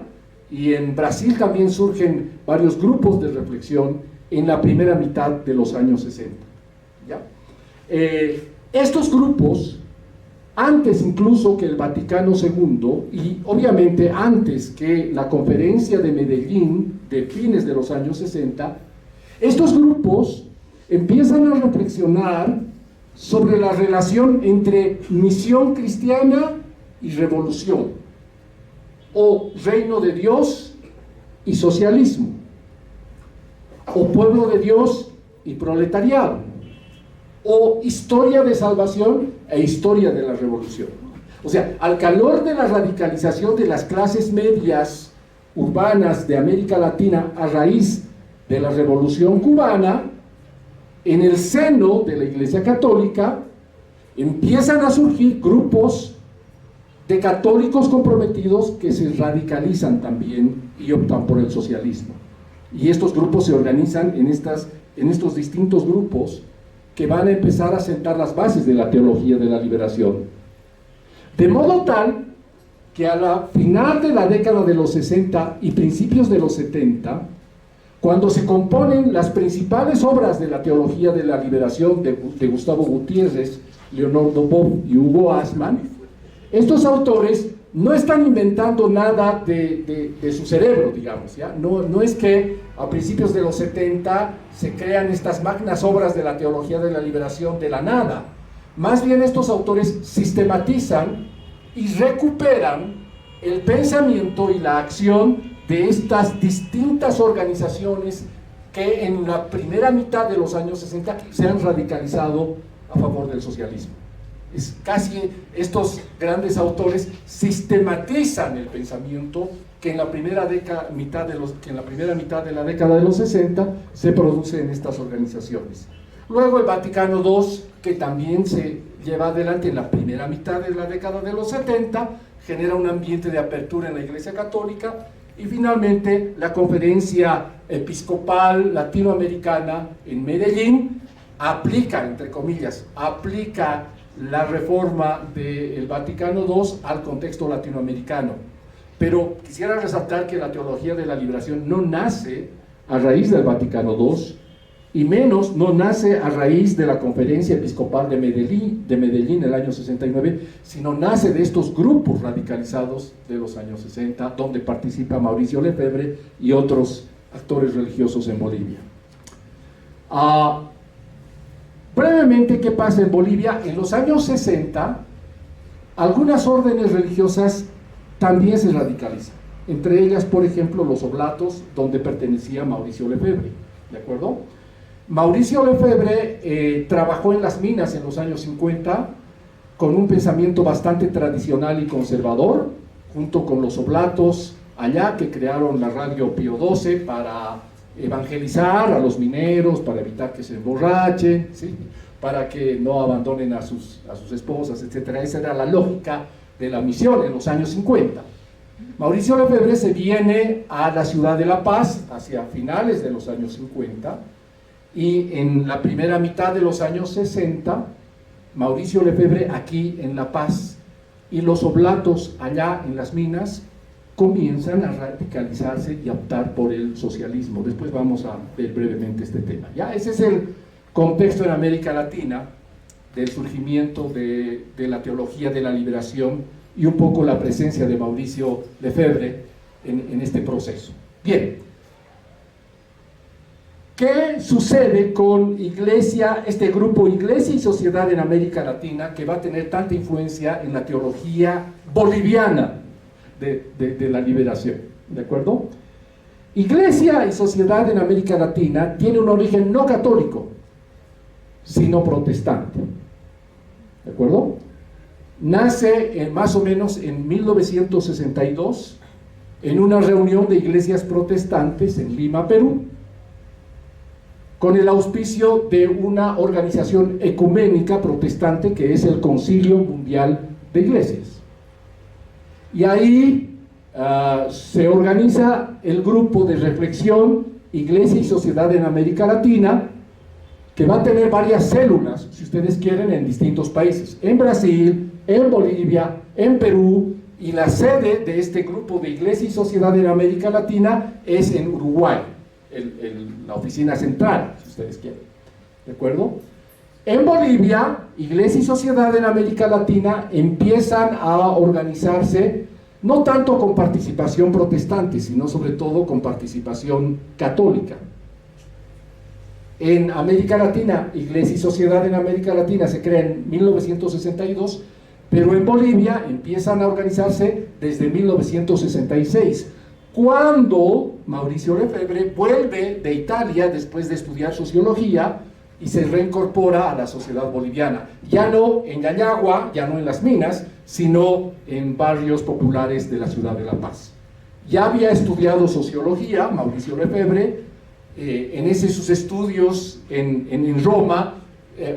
y en Brasil también surgen varios grupos de reflexión en la primera mitad de los años 60. ¿Ya? Estos grupos, antes incluso que el Vaticano II, y obviamente antes que la conferencia de Medellín de fines de los años 60, estos grupos empiezan a reflexionar sobre la relación entre misión cristiana y revolución, o reino de Dios y socialismo, o pueblo de Dios y proletariado, o historia de salvación e historia de la revolución. O sea, al calor de la radicalización de las clases medias urbanas de América Latina a raíz de la Revolución Cubana, en el seno de la Iglesia Católica empiezan a surgir grupos de católicos comprometidos que se radicalizan también y optan por el socialismo. Y estos grupos se organizan en estos distintos grupos que van a empezar a sentar las bases de la teología de la liberación. De modo tal que a la final de la década de los 60 y principios de los 70, cuando se componen las principales obras de la teología de la liberación de Gustavo Gutiérrez, Leonardo Boff y Hugo Asman, estos autores no están inventando nada de su cerebro, digamos, ¿ya? No es que a principios de los 70 se crean estas magnas obras de la teología de la liberación de la nada. Más bien estos autores sistematizan y recuperan el pensamiento y la acción de estas distintas organizaciones que en la primera mitad de los años 60 se han radicalizado a favor del socialismo. Es casi estos grandes autores sistematizan el pensamiento que en la primera mitad de la década de los 60 se produce en estas organizaciones. Luego el Vaticano II, que también se lleva adelante en la primera mitad de la década de los 70, genera un ambiente de apertura en la Iglesia Católica, y finalmente la Conferencia Episcopal Latinoamericana en Medellín aplica, entre comillas, aplica la reforma del Vaticano II al contexto latinoamericano. Pero quisiera resaltar que la teología de la liberación no nace a raíz del Vaticano II, y menos no nace a raíz de la Conferencia Episcopal de Medellín el año 69, sino nace de estos grupos radicalizados de los años 60, donde participa Mauricio Lefebvre y otros actores religiosos en Bolivia. Brevemente, ¿qué pasa en Bolivia? En los años 60, algunas órdenes religiosas también se radicalizan. Entre ellas, por ejemplo, los Oblatos, donde pertenecía Mauricio Lefebvre, ¿de acuerdo? Mauricio Lefebvre trabajó en las minas en los años 50 con un pensamiento bastante tradicional y conservador, junto con los Oblatos allá, que crearon la radio Pío XII para evangelizar a los mineros, para evitar que se emborrachen, ¿sí? Para que no abandonen a sus esposas, etc. Esa era la lógica de la misión en los años 50. Mauricio Lefebvre se viene a la ciudad de La Paz hacia finales de los años 50, y en la primera mitad de los años 60, Mauricio Lefebvre aquí en La Paz y los Oblatos allá en las minas comienzan a radicalizarse y a optar por el socialismo. Después vamos a ver brevemente este tema. ¿Ya? Ese es el contexto en América Latina del surgimiento de la teología de la liberación y un poco la presencia de Mauricio Lefebvre en este proceso. Bien. ¿Qué sucede con este grupo Iglesia y Sociedad en América Latina, que va a tener tanta influencia en la teología boliviana de la liberación? ¿De acuerdo? Iglesia y Sociedad en América Latina tiene un origen no católico, sino protestante. ¿De acuerdo? Nace más o menos en 1962 en una reunión de iglesias protestantes en Lima, Perú, con el auspicio de una organización ecuménica protestante que es el Concilio Mundial de Iglesias. Y ahí se organiza el grupo de reflexión Iglesia y Sociedad en América Latina, que va a tener varias células, si ustedes quieren, en distintos países, en Brasil, en Bolivia, en Perú, y la sede de este grupo de Iglesia y Sociedad en América Latina es en Uruguay. La oficina central, si ustedes quieren, ¿de acuerdo? En Bolivia, Iglesia y Sociedad en América Latina empiezan a organizarse, no tanto con participación protestante, sino sobre todo con participación católica. En América Latina, Iglesia y Sociedad en América Latina se crea en 1962, pero en Bolivia empiezan a organizarse desde 1966, cuando Mauricio Lefebvre vuelve de Italia después de estudiar sociología y se reincorpora a la sociedad boliviana, ya no en Yayagua, ya no en las minas, sino en barrios populares de la ciudad de La Paz. Ya había estudiado sociología Mauricio Lefebvre, en sus estudios en Roma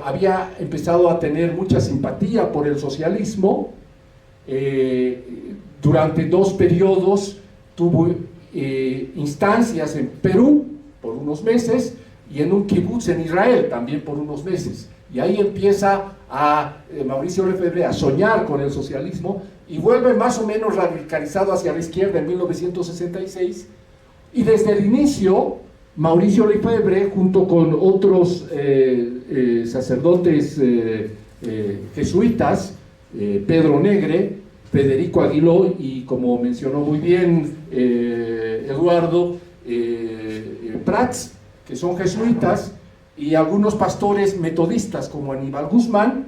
había empezado a tener mucha simpatía por el socialismo. Durante 2 periodos tuvo instancias en Perú por unos meses y en un kibutz en Israel también por unos meses, y ahí empieza Mauricio Lefebvre a soñar con el socialismo y vuelve más o menos radicalizado hacia la izquierda en 1966, y desde el inicio Mauricio Lefebvre, junto con otros sacerdotes jesuitas, Pedro Negre, Federico Aguiló y, como mencionó muy bien Eduardo, Prats, que son jesuitas, y algunos pastores metodistas como Aníbal Guzmán,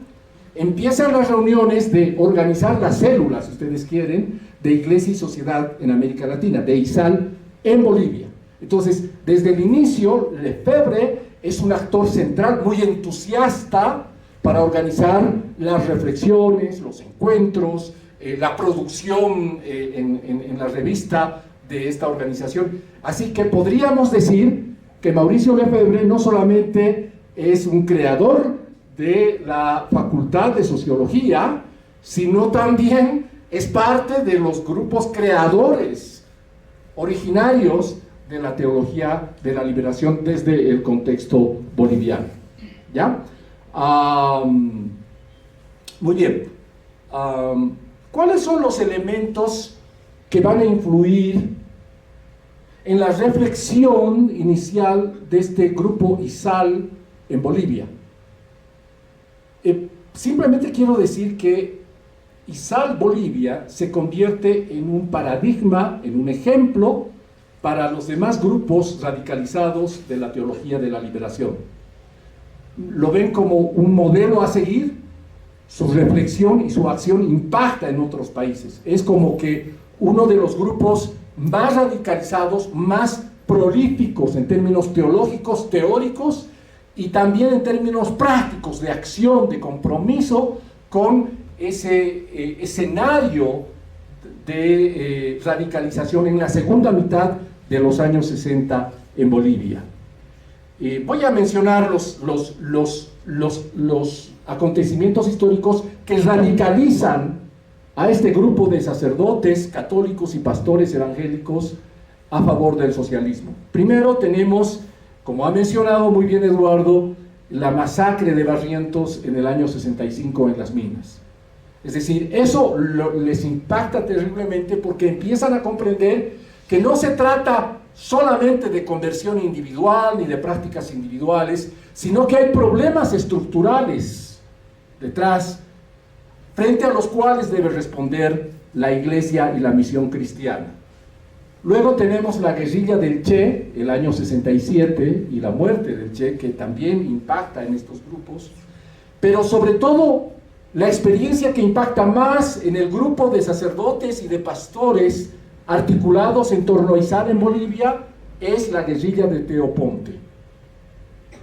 empiezan las reuniones de organizar las células, si ustedes quieren, de Iglesia y Sociedad en América Latina, de ISAL en Bolivia. Entonces, desde el inicio, Lefebvre es un actor central muy entusiasta para organizar las reflexiones, los encuentros, la producción en la revista de esta organización. Así que podríamos decir que Mauricio Lefebvre no solamente es un creador de la Facultad de Sociología, sino también es parte de los grupos creadores originarios de la teología de la liberación desde el contexto boliviano. ¿Ya? Muy bien. ¿Cuáles son los elementos que van a influir en la reflexión inicial de este grupo ISAL en Bolivia? Simplemente quiero decir que ISAL Bolivia se convierte en un paradigma, en un ejemplo para los demás grupos radicalizados de la teología de la liberación. Lo ven como un modelo a seguir, su reflexión y su acción impacta en otros países. Es como que uno de los grupos más radicalizados, más prolíficos en términos teológicos, teóricos, y también en términos prácticos de acción, de compromiso con ese escenario de radicalización en la segunda mitad de los años 60 en Bolivia. Voy a mencionar los acontecimientos históricos que radicalizan a este grupo de sacerdotes católicos y pastores evangélicos a favor del socialismo. Primero tenemos, como ha mencionado muy bien Eduardo, la masacre de Barrientos en el año 65 en las minas. Es decir, eso les impacta terriblemente porque empiezan a comprender que no se trata solamente de conversión individual ni de prácticas individuales, sino que hay problemas estructurales detrás, frente a los cuales debe responder la Iglesia y la misión cristiana. Luego tenemos la guerrilla del Che, el año 67, y la muerte del Che, que también impacta en estos grupos, pero sobre todo la experiencia que impacta más en el grupo de sacerdotes y de pastores articulados en torno a ISAL en Bolivia es la guerrilla de Teo Ponte.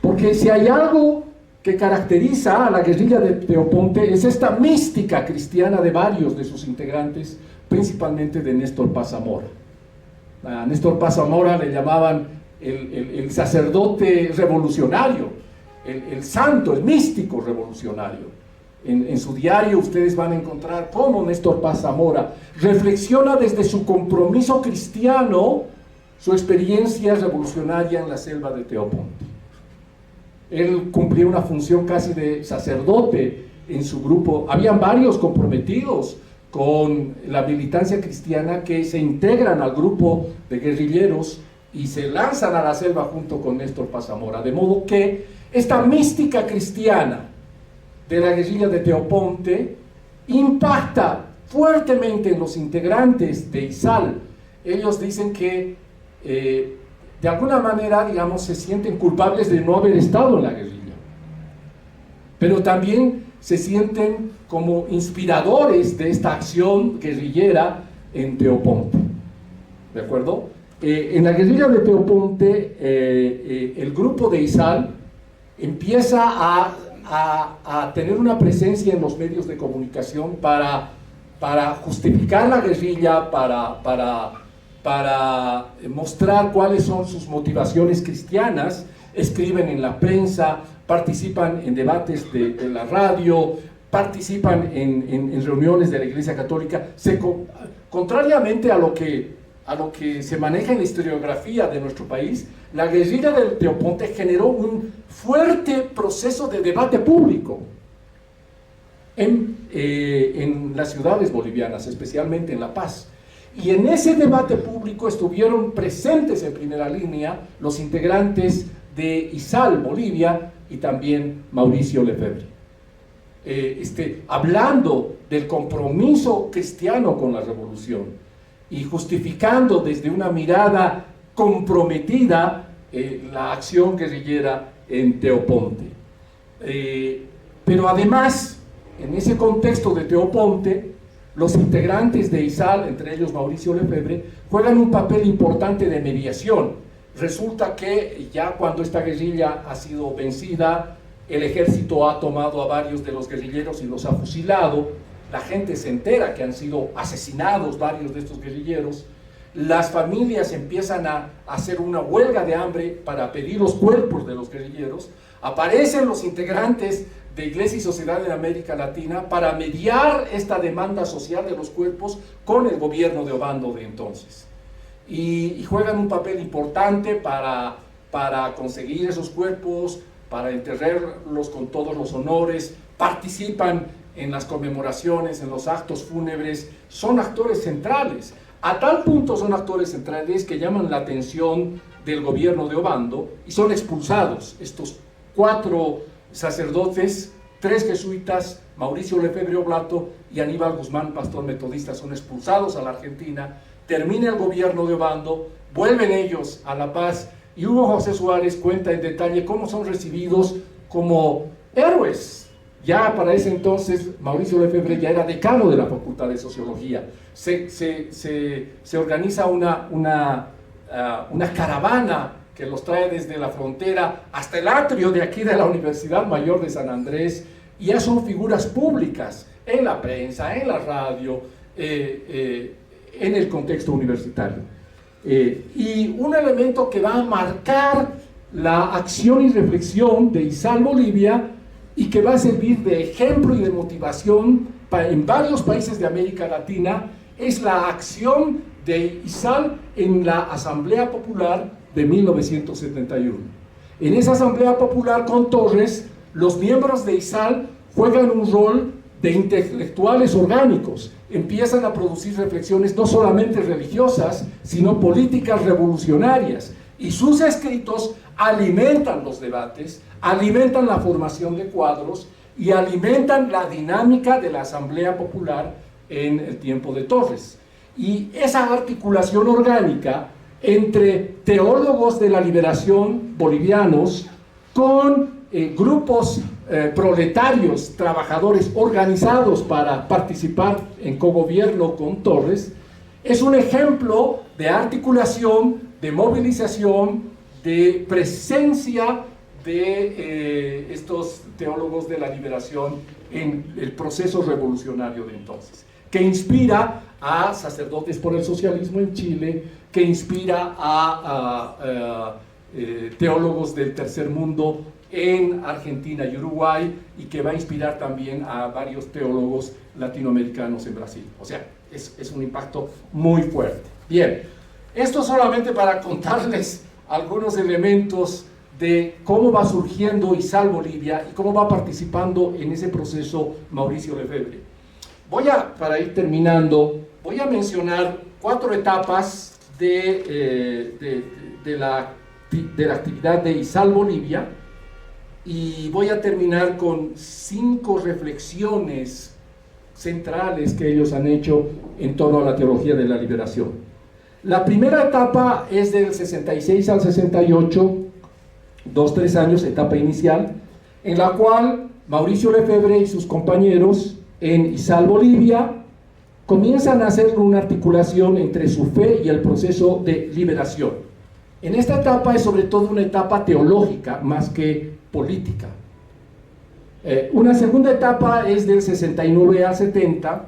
Porque si hay algo que caracteriza a la guerrilla de Teo Ponte es esta mística cristiana de varios de sus integrantes, principalmente de Néstor Paz Zamora. A Néstor Paz Zamora le llamaban el sacerdote revolucionario, el santo, el místico revolucionario. En su diario ustedes van a encontrar cómo Néstor Paz Zamora reflexiona desde su compromiso cristiano su experiencia revolucionaria en la selva de Teo Ponte. Él cumplía una función casi de sacerdote en su grupo. Habían varios comprometidos con la militancia cristiana que se integran al grupo de guerrilleros y se lanzan a la selva junto con Néstor Paz Zamora. De modo que esta mística cristiana de la guerrilla de Teo Ponte impacta fuertemente en los integrantes de ISAL. Ellos dicen que de alguna manera, digamos, se sienten culpables de no haber estado en la guerrilla, pero también se sienten como inspiradores de esta acción guerrillera en Teo Ponte. ¿De acuerdo? En la guerrilla de Teo Ponte, el grupo de ISAL empieza a tener una presencia en los medios de comunicación para justificar la guerrilla, para mostrar cuáles son sus motivaciones cristianas. Escriben en la prensa, participan en debates de la radio, participan en reuniones de la Iglesia Católica. Contrariamente a lo que se maneja en la historiografía de nuestro país, la guerrilla del Teo Ponte generó un fuerte proceso de debate público en las ciudades bolivianas, especialmente en La Paz. Y en ese debate público estuvieron presentes en primera línea los integrantes de ISAL Bolivia y también Mauricio Lefebvre. hablando del compromiso cristiano con la revolución y justificando desde una mirada comprometida la acción guerrillera en Teoponte. Pero además, en ese contexto de Teoponte, los integrantes de ISAL, entre ellos Mauricio Lefebvre, juegan un papel importante de mediación. Resulta que ya cuando esta guerrilla ha sido vencida, el ejército ha tomado a varios de los guerrilleros y los ha fusilado, la gente se entera que han sido asesinados varios de estos guerrilleros, las familias empiezan a hacer una huelga de hambre para pedir los cuerpos de los guerrilleros, aparecen los integrantes de Iglesia y Sociedad en América Latina para mediar esta demanda social de los cuerpos con el gobierno de Obando de entonces. Y juegan un papel importante para conseguir esos cuerpos, para enterrarlos con todos los honores, participan en las conmemoraciones, en los actos fúnebres, son actores centrales. A tal punto son actores centrales que llaman la atención del gobierno de Obando y son expulsados. Estos 4 sacerdotes, 3 jesuitas, Mauricio Lefebvre Oblato y Aníbal Guzmán, pastor metodista, son expulsados a la Argentina. Termina el gobierno de Obando, vuelven ellos a La Paz y Hugo José Suárez cuenta en detalle cómo son recibidos como héroes. Ya para ese entonces Mauricio Lefebvre ya era decano de la Facultad de Sociología. Se organiza una caravana que los trae desde la frontera hasta el atrio de aquí de la Universidad Mayor de San Andrés, y ya son figuras públicas en la prensa, en la radio, en el contexto universitario. Y un elemento que va a marcar la acción y reflexión de ISAL Bolivia y que va a servir de ejemplo y de motivación en varios países de América Latina es la acción de ISAL en la Asamblea Popular de 1971. En esa Asamblea Popular con Torres, los miembros de ISAL juegan un rol de intelectuales orgánicos, empiezan a producir reflexiones no solamente religiosas, sino políticas revolucionarias, y sus escritos alimentan los debates, alimentan la formación de cuadros y alimentan la dinámica de la Asamblea Popular en el tiempo de Torres. Y esa articulación orgánica entre teólogos de la liberación bolivianos con grupos proletarios, trabajadores organizados para participar en cogobierno con Torres, es un ejemplo de articulación, de movilización, de presencia de estos teólogos de la liberación en el proceso revolucionario de entonces, que inspira a sacerdotes por el socialismo en Chile, que inspira a teólogos del tercer mundo en Argentina y Uruguay, y que va a inspirar también a varios teólogos latinoamericanos en Brasil. O sea, es un impacto muy fuerte. Bien, esto solamente para contarles algunos elementos de cómo va surgiendo ISAL Bolivia y cómo va participando en ese proceso Mauricio Lefebvre. Para ir terminando, voy a mencionar 4 etapas de la actividad de ISAL Bolivia, y voy a terminar con 5 reflexiones centrales que ellos han hecho en torno a la teología de la liberación. La primera etapa es del 66 al 68, 2-3 años, etapa inicial, en la cual Mauricio Lefebvre y sus compañeros en ISAL Bolivia comienzan a hacer una articulación entre su fe y el proceso de liberación. En esta etapa es sobre todo una etapa teológica más que política. Una segunda etapa es del 69 al 70,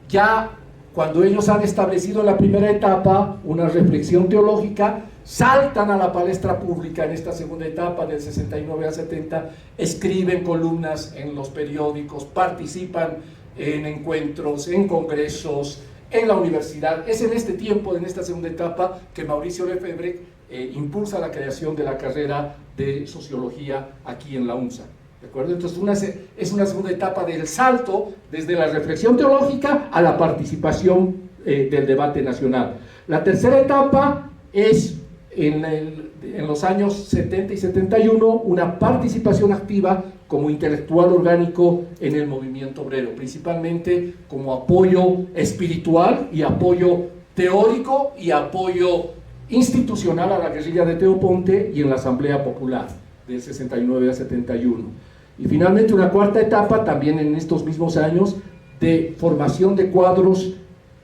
ya cuando ellos han establecido en la primera etapa una reflexión teológica, saltan a la palestra pública en esta segunda etapa del 69 al 70, escriben columnas en los periódicos, participan en encuentros, en congresos, en la universidad. Es en este tiempo, en esta segunda etapa, que Mauricio Lefebvre impulsa la creación de la carrera de sociología aquí en la UNSA. ¿De acuerdo? Entonces es una segunda etapa del salto desde la reflexión teológica a la participación del debate nacional. La tercera etapa es en los años 70 y 71 una participación activa como intelectual orgánico en el movimiento obrero, principalmente como apoyo espiritual y apoyo teórico y apoyo institucional a la guerrilla de Teo Ponte y en la Asamblea Popular del 69 a 71. Y finalmente una cuarta etapa, también en estos mismos años, de formación de cuadros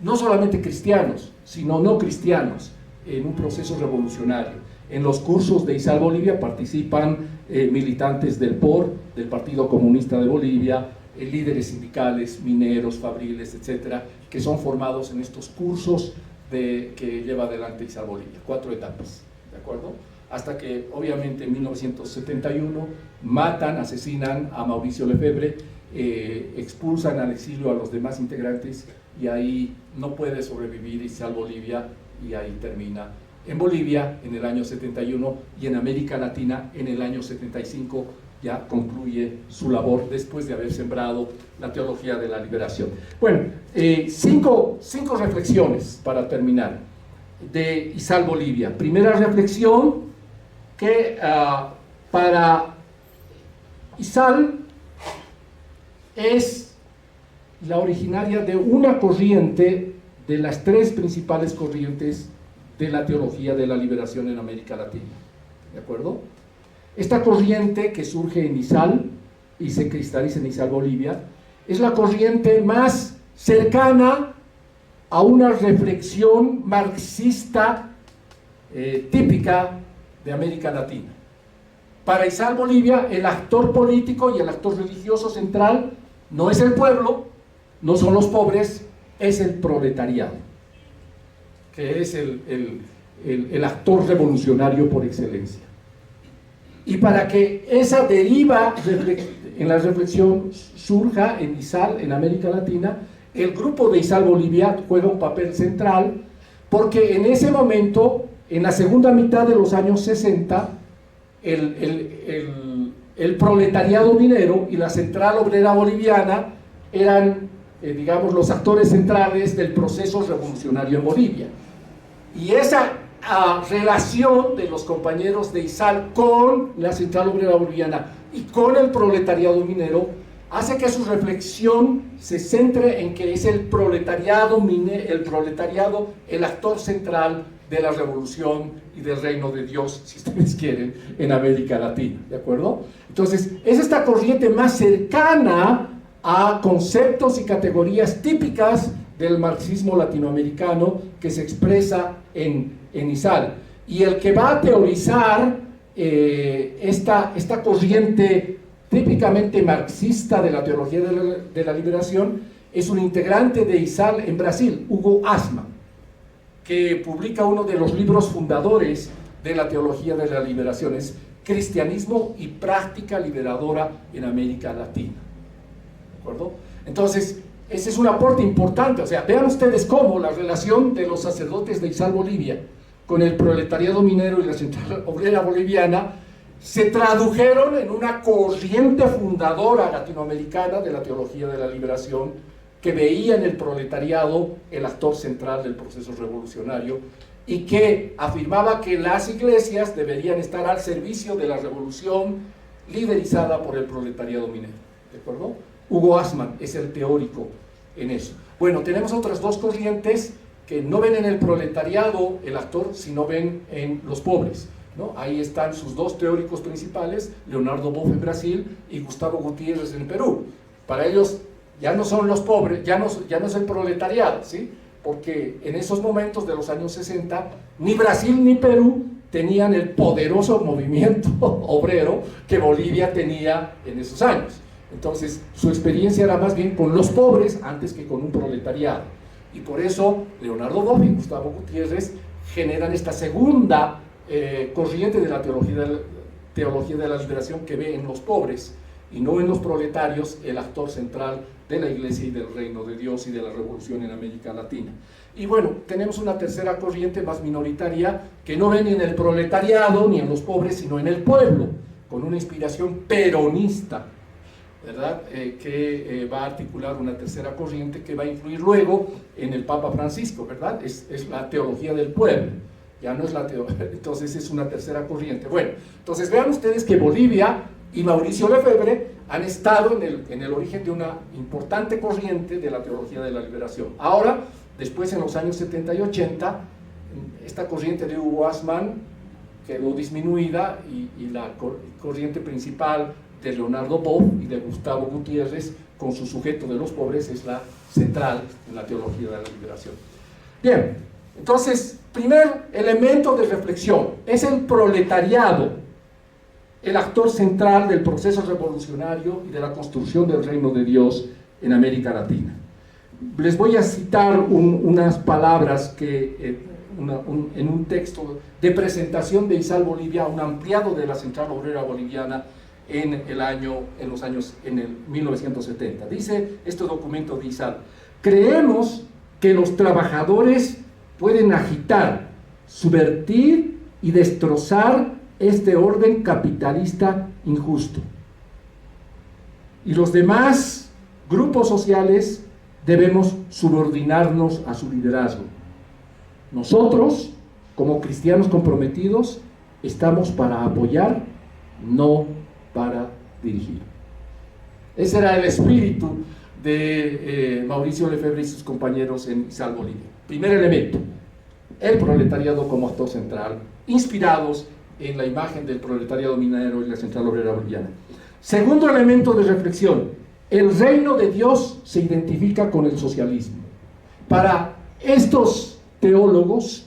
no solamente cristianos, sino no cristianos, en un proceso revolucionario. En los cursos de ISAL Bolivia participan militantes del POR, del Partido Comunista de Bolivia, líderes sindicales, mineros, fabriles, etcétera, que son formados en estos cursos que lleva adelante ISAL Bolivia. 4 etapas, ¿de acuerdo? Hasta que, obviamente, en 1971 matan, asesinan a Mauricio Lefebvre, expulsan al exilio a los demás integrantes y ahí no puede sobrevivir ISAL Bolivia y ahí termina en Bolivia en el año 71 y en América Latina en el año 75 ya concluye su labor después de haber sembrado la teología de la liberación. Bueno, 5 reflexiones para terminar de ISAL Bolivia. Primera reflexión, que para ISAL es la originaria de una corriente de las 3 principales corrientes de la teología de la liberación en América Latina, ¿de acuerdo? Esta corriente que surge en ISAL y se cristaliza en ISAL Bolivia es la corriente más cercana a una reflexión marxista típica de América Latina. Para ISAL Bolivia, el actor político y el actor religioso central no es el pueblo, no son los pobres, es el proletariado, que es el actor revolucionario por excelencia. Y para que esa deriva en la reflexión surja en ISAL, en América Latina, el grupo de ISAL Bolivia juega un papel central, porque en ese momento, en la segunda mitad de los años 60, el proletariado minero y la Central Obrera Boliviana eran, digamos, los actores centrales del proceso revolucionario en Bolivia. Y esa relación de los compañeros de ISAL con la Central Obrera Boliviana y con el proletariado minero hace que su reflexión se centre en que es el proletariado el actor central de la revolución y del reino de Dios, si ustedes quieren, en América Latina, ¿de acuerdo? Entonces, es esta corriente más cercana a conceptos y categorías típicas del marxismo latinoamericano que se expresa en ISAL. Y el que va a teorizar esta corriente típicamente marxista de la teología de la liberación es un integrante de ISAL en Brasil, Hugo Asman, que publica uno de los libros fundadores de la teología de la liberación, es Cristianismo y Práctica Liberadora en América Latina. ¿De acuerdo? Entonces, ese es un aporte importante. O sea, vean ustedes cómo la relación de los sacerdotes de ISAL Bolivia con el proletariado minero y la Central Obrera Boliviana se tradujeron en una corriente fundadora latinoamericana de la teología de la liberación, que veía en el proletariado el actor central del proceso revolucionario y que afirmaba que las iglesias deberían estar al servicio de la revolución liderizada por el proletariado minero. ¿De acuerdo? Hugo Asman es el teórico en eso. Bueno, tenemos otras 2 corrientes que no ven en el proletariado el actor, sino ven en los pobres, ¿no? Ahí están sus 2 teóricos principales, Leonardo Boff en Brasil y Gustavo Gutiérrez en Perú. Para ellos ya no son los pobres, ya no es el proletariado, ¿sí? Porque en esos momentos de los años 60, ni Brasil ni Perú tenían el poderoso movimiento obrero que Bolivia tenía en esos años. Entonces, su experiencia era más bien con los pobres antes que con un proletariado. Y por eso, Leonardo Boff y Gustavo Gutiérrez generan esta segunda corriente de la teología de la liberación que ve en los pobres y no en los proletarios el actor central de la Iglesia y del reino de Dios y de la revolución en América Latina. Y bueno, tenemos una tercera corriente más minoritaria que no ve ni en el proletariado ni en los pobres, sino en el pueblo, con una inspiración peronista, ¿verdad? Que va a articular una tercera corriente que va a influir luego en el Papa Francisco, ¿verdad? Es la teología del pueblo, ya no es la teología, entonces es una tercera corriente. Bueno, entonces vean ustedes que Bolivia y Mauricio Lefebvre han estado en el origen de una importante corriente de la teología de la liberación. Ahora, después en los años 70 y 80, esta corriente de Hugo Assmann quedó disminuida y la corriente principal de Leonardo Boff y de Gustavo Gutiérrez, con su sujeto de los pobres, es la central en la teología de la liberación. Bien, entonces, primer elemento de reflexión es el proletariado, el actor central del proceso revolucionario y de la construcción del reino de Dios en América Latina. Les voy a citar unas palabras que en un texto de presentación de ISAL Bolivia, un ampliado de la Central Obrera Boliviana en el 1970. Dice este documento de ISAL: creemos que los trabajadores pueden agitar, subvertir y destrozar este orden capitalista injusto. Y los demás grupos sociales debemos subordinarnos a su liderazgo. Nosotros, como cristianos comprometidos, estamos para apoyar, no para dirigir. Ese era el espíritu de Mauricio Lefebvre y sus compañeros en ISAL Bolivia. Primer elemento, el proletariado como actor central, inspirados en la imagen del proletariado minero y la Central Obrera Boliviana. Segundo elemento de reflexión, el reino de Dios se identifica con el socialismo. Para estos teólogos,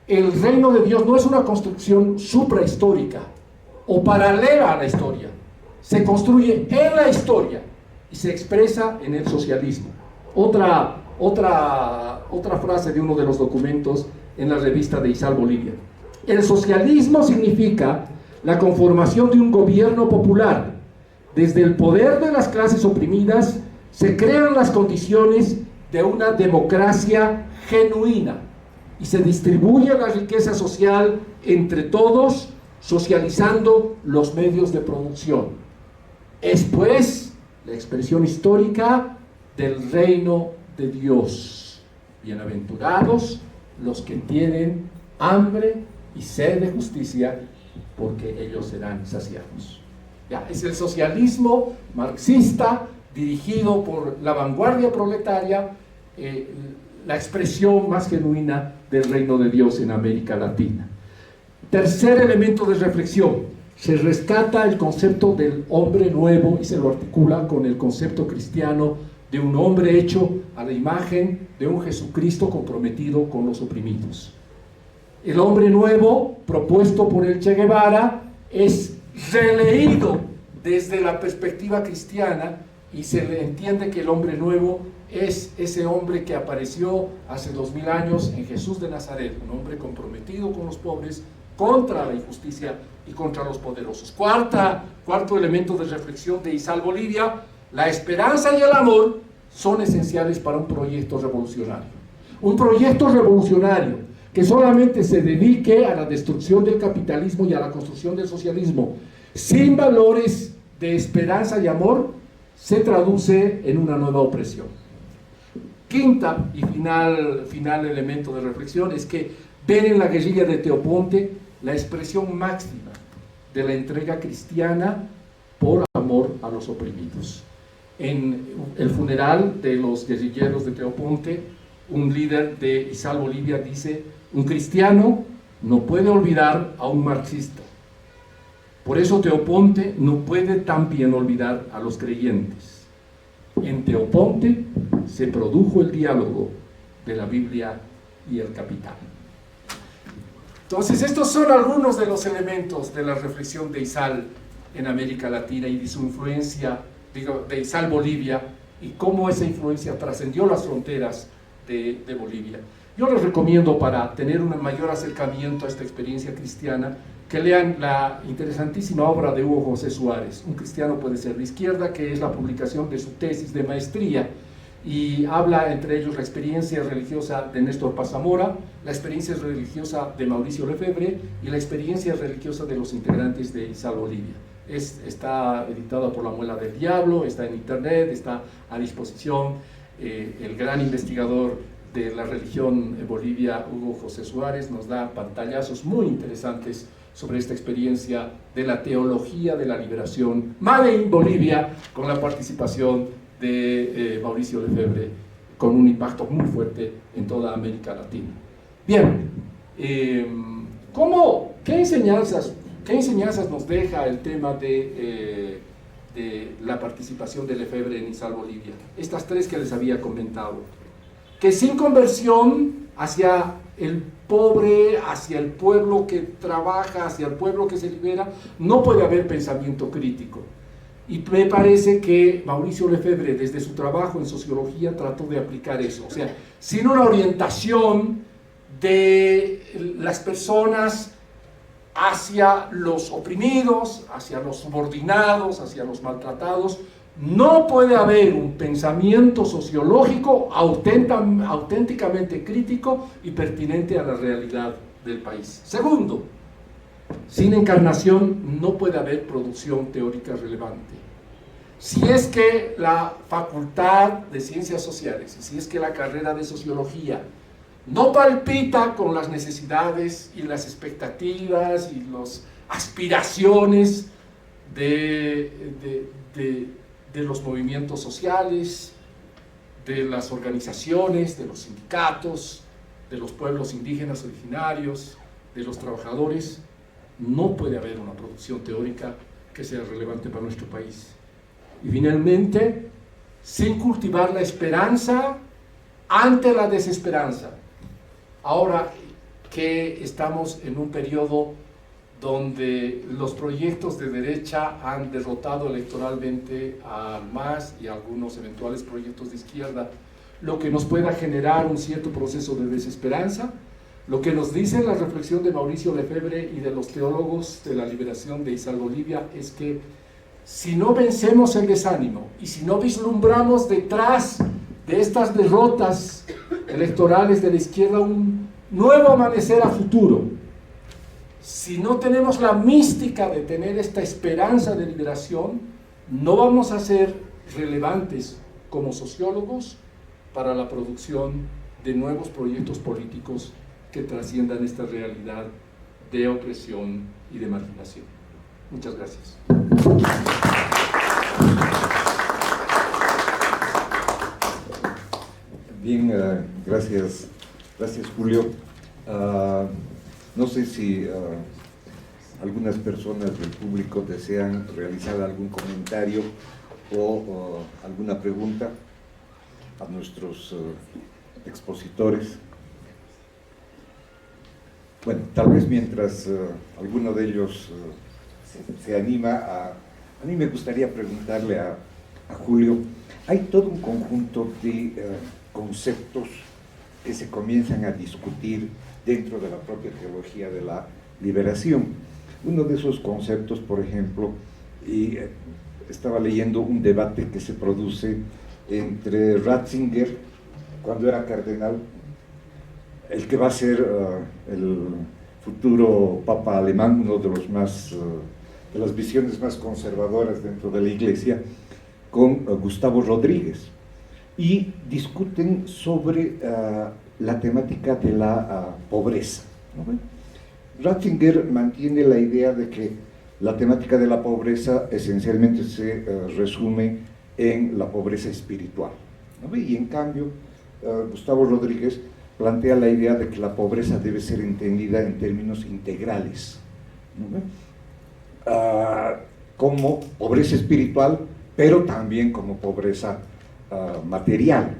el reino de Dios no es una construcción suprahistórica o paralela a la historia, se construye en la historia y se expresa en el socialismo. Otra frase de uno de los documentos en la revista de ISAL Bolivia: el socialismo significa la conformación de un gobierno popular. Desde el poder de las clases oprimidas se crean las condiciones de una democracia genuina y se distribuye la riqueza social entre todos, socializando los medios de producción. Es pues la expresión histórica del reino de Dios. Bienaventurados los que tienen hambre y sed de justicia, porque ellos serán saciados. Ya, es el socialismo marxista dirigido por la vanguardia proletaria, la expresión más genuina del reino de Dios en América Latina. Tercer elemento de reflexión, se rescata el concepto del hombre nuevo y se lo articula con el concepto cristiano de un hombre hecho a la imagen de un Jesucristo comprometido con los oprimidos. El hombre nuevo propuesto por el Che Guevara es releído desde la perspectiva cristiana y se le entiende que el hombre nuevo es ese hombre que apareció hace 2000 años en Jesús de Nazaret, un hombre comprometido con los pobres, contra la injusticia y contra los poderosos. Cuarto elemento de reflexión de ISAL Bolivia: la esperanza y el amor son esenciales para un proyecto revolucionario. Un proyecto revolucionario que solamente se dedique a la destrucción del capitalismo y a la construcción del socialismo, sin valores de esperanza y amor, se traduce en una nueva opresión. Quinta y final elemento de reflexión es que ven en la guerrilla de Teoponte la expresión máxima de la entrega cristiana por amor a los oprimidos. En el funeral de los guerrilleros de Teoponte, un líder de ISAL Bolivia dice: un cristiano no puede olvidar a un marxista. Por eso Teoponte no puede también olvidar a los creyentes. En Teoponte se produjo el diálogo de la Biblia y el capital. Entonces, estos son algunos de los elementos de la reflexión de ISAL en América Latina y de su influencia, de ISAL Bolivia, y cómo esa influencia trascendió las fronteras de Bolivia. Yo les recomiendo, para tener un mayor acercamiento a esta experiencia cristiana, que lean la interesantísima obra de Hugo José Suárez, Un cristiano puede ser de izquierda, que es la publicación de su tesis de maestría, y habla entre ellos la experiencia religiosa de Néstor Paz Zamora, la experiencia religiosa de Mauricio Lefebvre y la experiencia religiosa de los integrantes de ISAL Bolivia. Está editada por La Muela del Diablo, está en internet, está a disposición. El gran investigador de la religión en Bolivia, Hugo José Suárez, nos da pantallazos muy interesantes sobre esta experiencia de la teología de la liberación, Made in Bolivia, con la participación de Mauricio Lefebvre, con un impacto muy fuerte en toda América Latina. Bien, ¿qué enseñanzas nos deja el tema de la participación de Lefebvre en Izal Bolivia? Estas tres que les había comentado. Que sin conversión hacia el pobre, hacia el pueblo que trabaja, hacia el pueblo que se libera, no puede haber pensamiento crítico. Y me parece que Mauricio Lefebvre, desde su trabajo en sociología, trató de aplicar eso. O sea, sin una orientación de las personas hacia los oprimidos, hacia los subordinados, hacia los maltratados, no puede haber un pensamiento sociológico auténticamente crítico y pertinente a la realidad del país. Segundo, sin encarnación no puede haber producción teórica relevante. Si es que la Facultad de Ciencias Sociales, si es que la carrera de Sociología no palpita con las necesidades y las expectativas y las aspiraciones de los movimientos sociales, de las organizaciones, de los sindicatos, de los pueblos indígenas originarios, de los trabajadores, no puede haber una producción teórica que sea relevante para nuestro país. Y finalmente, sin cultivar la esperanza ante la desesperanza. Ahora que estamos en un periodo donde los proyectos de derecha han derrotado electoralmente al MAS y a algunos eventuales proyectos de izquierda, lo que nos pueda generar un cierto proceso de desesperanza, lo que nos dice la reflexión de Mauricio Lefebvre y de los teólogos de la liberación de Izal Bolivia es que si no vencemos el desánimo y si no vislumbramos detrás de estas derrotas electorales de la izquierda un nuevo amanecer a futuro, si no tenemos la mística de tener esta esperanza de liberación, no vamos a ser relevantes como sociólogos para la producción de nuevos proyectos políticos que trasciendan esta realidad de opresión y de marginación. Muchas gracias. Bien, gracias Julio. No sé si algunas personas del público desean realizar algún comentario o alguna pregunta a nuestros expositores. Bueno, tal vez mientras alguno de ellos se anima, a mí me gustaría preguntarle a Julio, hay todo un conjunto de conceptos que se comienzan a discutir dentro de la propia teología de la liberación. Uno de esos conceptos, por ejemplo, y estaba leyendo un debate que se produce entre Ratzinger, cuando era cardenal, el que va a ser el futuro papa alemán, uno de los de las visiones más conservadoras dentro de la Iglesia, con Gustavo Rodríguez, y discuten sobre la temática de la pobreza, ¿no? Ratzinger mantiene la idea de que la temática de la pobreza esencialmente se resume en la pobreza espiritual, ¿no? Y en cambio Gustavo Rodríguez plantea la idea de que la pobreza debe ser entendida en términos integrales, ¿no? Como pobreza espiritual, pero también como pobreza material.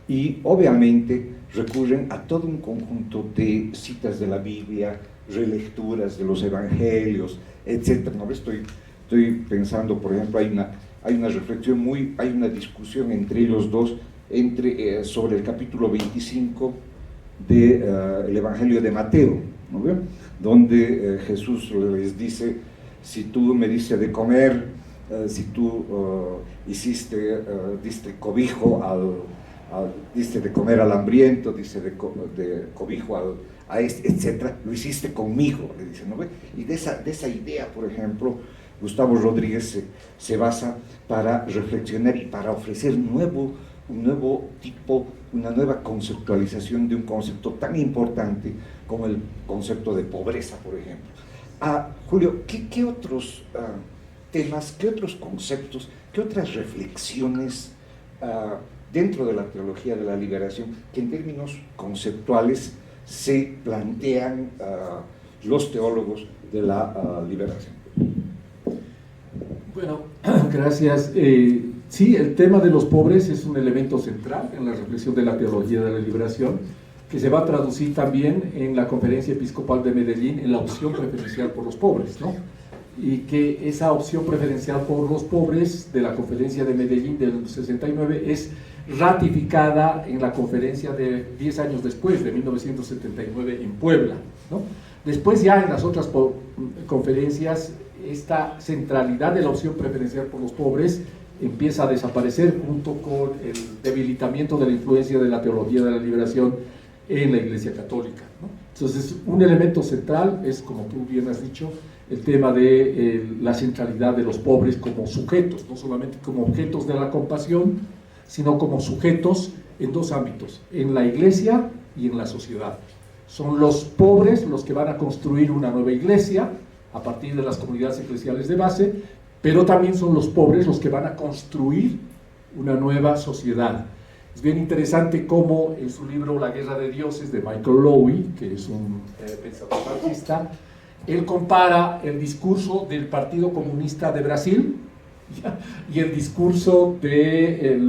Y obviamente recurren a todo un conjunto de citas de la Biblia, relecturas de los evangelios, etc. ¿No? Estoy pensando, por ejemplo, hay una reflexión hay una discusión entre ellos dos sobre el capítulo 25 del Evangelio de Mateo, ¿no? Donde Jesús les dice: si tú me diste de comer, si tú diste cobijo diste de comer al hambriento, diste de cobijo a este, etc., lo hiciste conmigo, le dice, ¿no? Y de esa idea, por ejemplo, Gustavo Rodríguez se basa para reflexionar y para ofrecer un nuevo tipo, una nueva conceptualización de un concepto tan importante como el concepto de pobreza, por ejemplo. Julio, ¿qué otros temas, qué otros conceptos, qué otras reflexiones dentro de la teología de la liberación que en términos conceptuales se plantean los teólogos de la liberación? Bueno, gracias. Sí, el tema de los pobres es un elemento central en la reflexión de la teología de la liberación, que se va a traducir también en la Conferencia Episcopal de Medellín en la opción preferencial por los pobres, ¿no? Y que esa opción preferencial por los pobres de la Conferencia de Medellín del 69 es ratificada en la conferencia de 10 años después, de 1979, en Puebla, ¿no? Después ya en las otras conferencias esta centralidad de la opción preferencial por los pobres empieza a desaparecer junto con el debilitamiento de la influencia de la teología de la liberación en la Iglesia Católica, ¿no? Entonces, un elemento central es, como tú bien has dicho, el tema de la centralidad de los pobres como sujetos, no solamente como objetos de la compasión, sino como sujetos en dos ámbitos, en la Iglesia y en la sociedad. Son los pobres los que van a construir una nueva Iglesia a partir de las comunidades eclesiales de base, pero también son los pobres los que van a construir una nueva sociedad. Es bien interesante cómo en su libro La Guerra de Dioses, de Michael Lowy, que es un pensador marxista, él compara el discurso del Partido Comunista de Brasil y el discurso de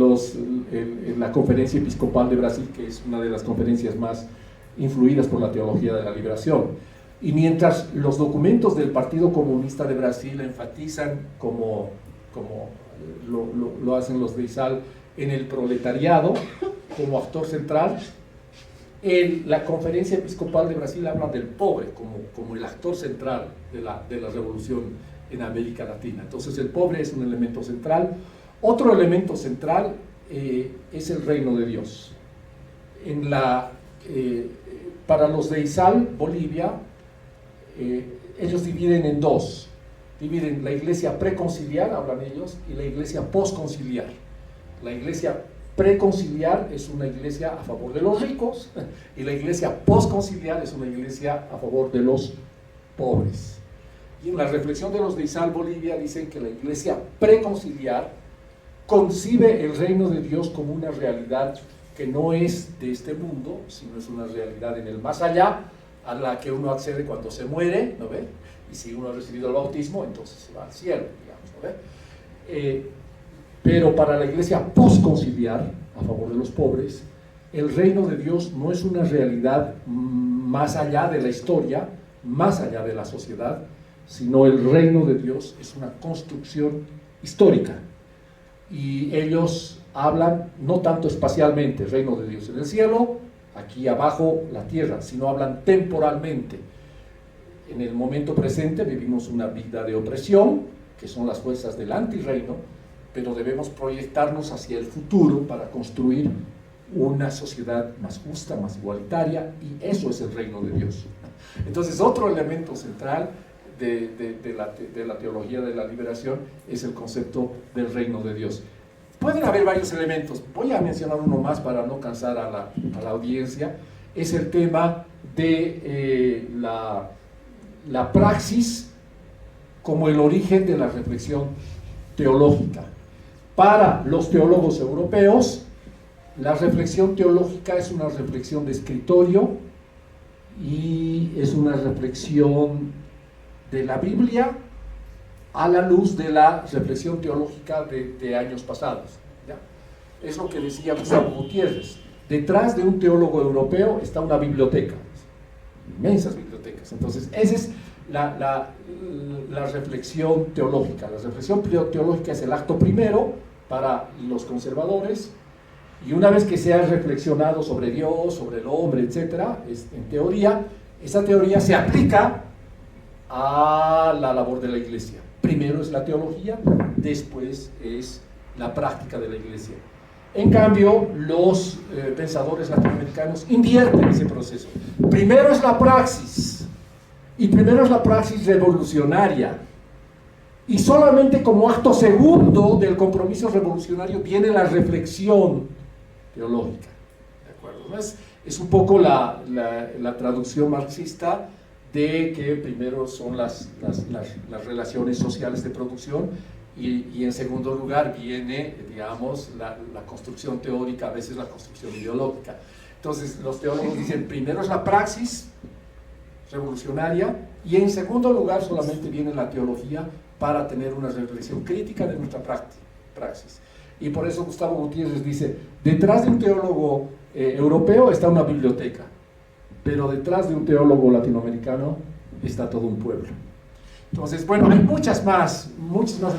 la Conferencia Episcopal de Brasil, que es una de las conferencias más influidas por la teología de la liberación. Y mientras los documentos del Partido Comunista de Brasil enfatizan, como lo hacen los de ISAL, en el proletariado como actor central, la Conferencia Episcopal de Brasil habla del pobre como el actor central de la revolución en América Latina. Entonces el pobre es un elemento central. Otro elemento central es el reino de Dios. Para los de ISAL, Bolivia, ellos dividen en dos. Dividen la iglesia preconciliar, hablan ellos, y la iglesia posconciliar. La iglesia preconciliar es una iglesia a favor de los ricos y la iglesia posconciliar es una iglesia a favor de los pobres. Y en la reflexión de los de ISAL Bolivia dicen que la iglesia preconciliar concibe el reino de Dios como una realidad que no es de este mundo, sino es una realidad en el más allá, a la que uno accede cuando se muere, ¿no ve? Y si uno ha recibido el bautismo, entonces se va al cielo, digamos, ¿no ve? Pero para la iglesia posconciliar, a favor de los pobres, el reino de Dios no es una realidad más allá de la historia, más allá de la sociedad, sino el reino de Dios es una construcción histórica. Y ellos hablan no tanto espacialmente, reino de Dios en el cielo, aquí abajo la tierra, sino hablan temporalmente. En el momento presente vivimos una vida de opresión, que son las fuerzas del antirreino, pero debemos proyectarnos hacia el futuro para construir una sociedad más justa, más igualitaria, y eso es el reino de Dios. Entonces, otro elemento central de la teología de la liberación es el concepto del reino de Dios. Pueden haber varios elementos, voy a mencionar uno más para no cansar a la audiencia, es el tema de la praxis como el origen de la reflexión teológica. Para los teólogos europeos, la reflexión teológica es una reflexión de escritorio y es una reflexión de la Biblia a la luz de la reflexión teológica de años pasados, ¿ya? Es lo que decía Gustavo Gutiérrez. Detrás de un teólogo europeo está una biblioteca, inmensas bibliotecas. Entonces, esa es la reflexión teológica. La reflexión teológica es el acto primero para los conservadores, y una vez que se ha reflexionado sobre Dios, sobre el hombre, etc., en teoría, esa teoría se aplica a la labor de la iglesia. Primero es la teología, después es la práctica de la iglesia. En cambio, los pensadores latinoamericanos invierten ese proceso. Primero es la praxis, y primero es la praxis revolucionaria, y solamente como acto segundo del compromiso revolucionario viene la reflexión teológica. ¿De acuerdo? Es un poco la traducción marxista de que primero son las relaciones sociales de producción y en segundo lugar viene, digamos, la construcción teórica, a veces la construcción ideológica. Entonces los teólogos dicen, primero es la praxis revolucionaria y en segundo lugar solamente viene la teología para tener una reflexión crítica de nuestra praxis. Y por eso Gustavo Gutiérrez dice, detrás de un teólogo europeo está una biblioteca, pero detrás de un teólogo latinoamericano está todo un pueblo. Entonces, bueno, hay muchos más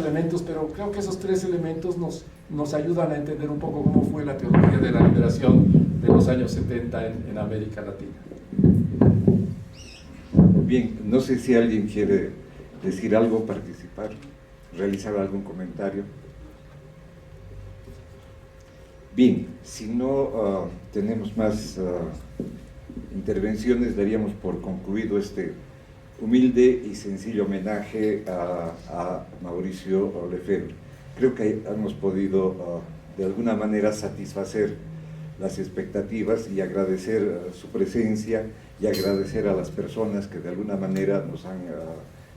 elementos, pero creo que esos tres elementos nos ayudan a entender un poco cómo fue la teología de la liberación de los años 70 en América Latina. Bien, no sé si alguien quiere decir algo, participar, realizar algún comentario. Bien, si no tenemos más intervenciones, daríamos por concluido este humilde y sencillo homenaje a Mauricio Lefebvre. Creo que hemos podido de alguna manera satisfacer las expectativas y agradecer su presencia y agradecer a las personas que de alguna manera nos han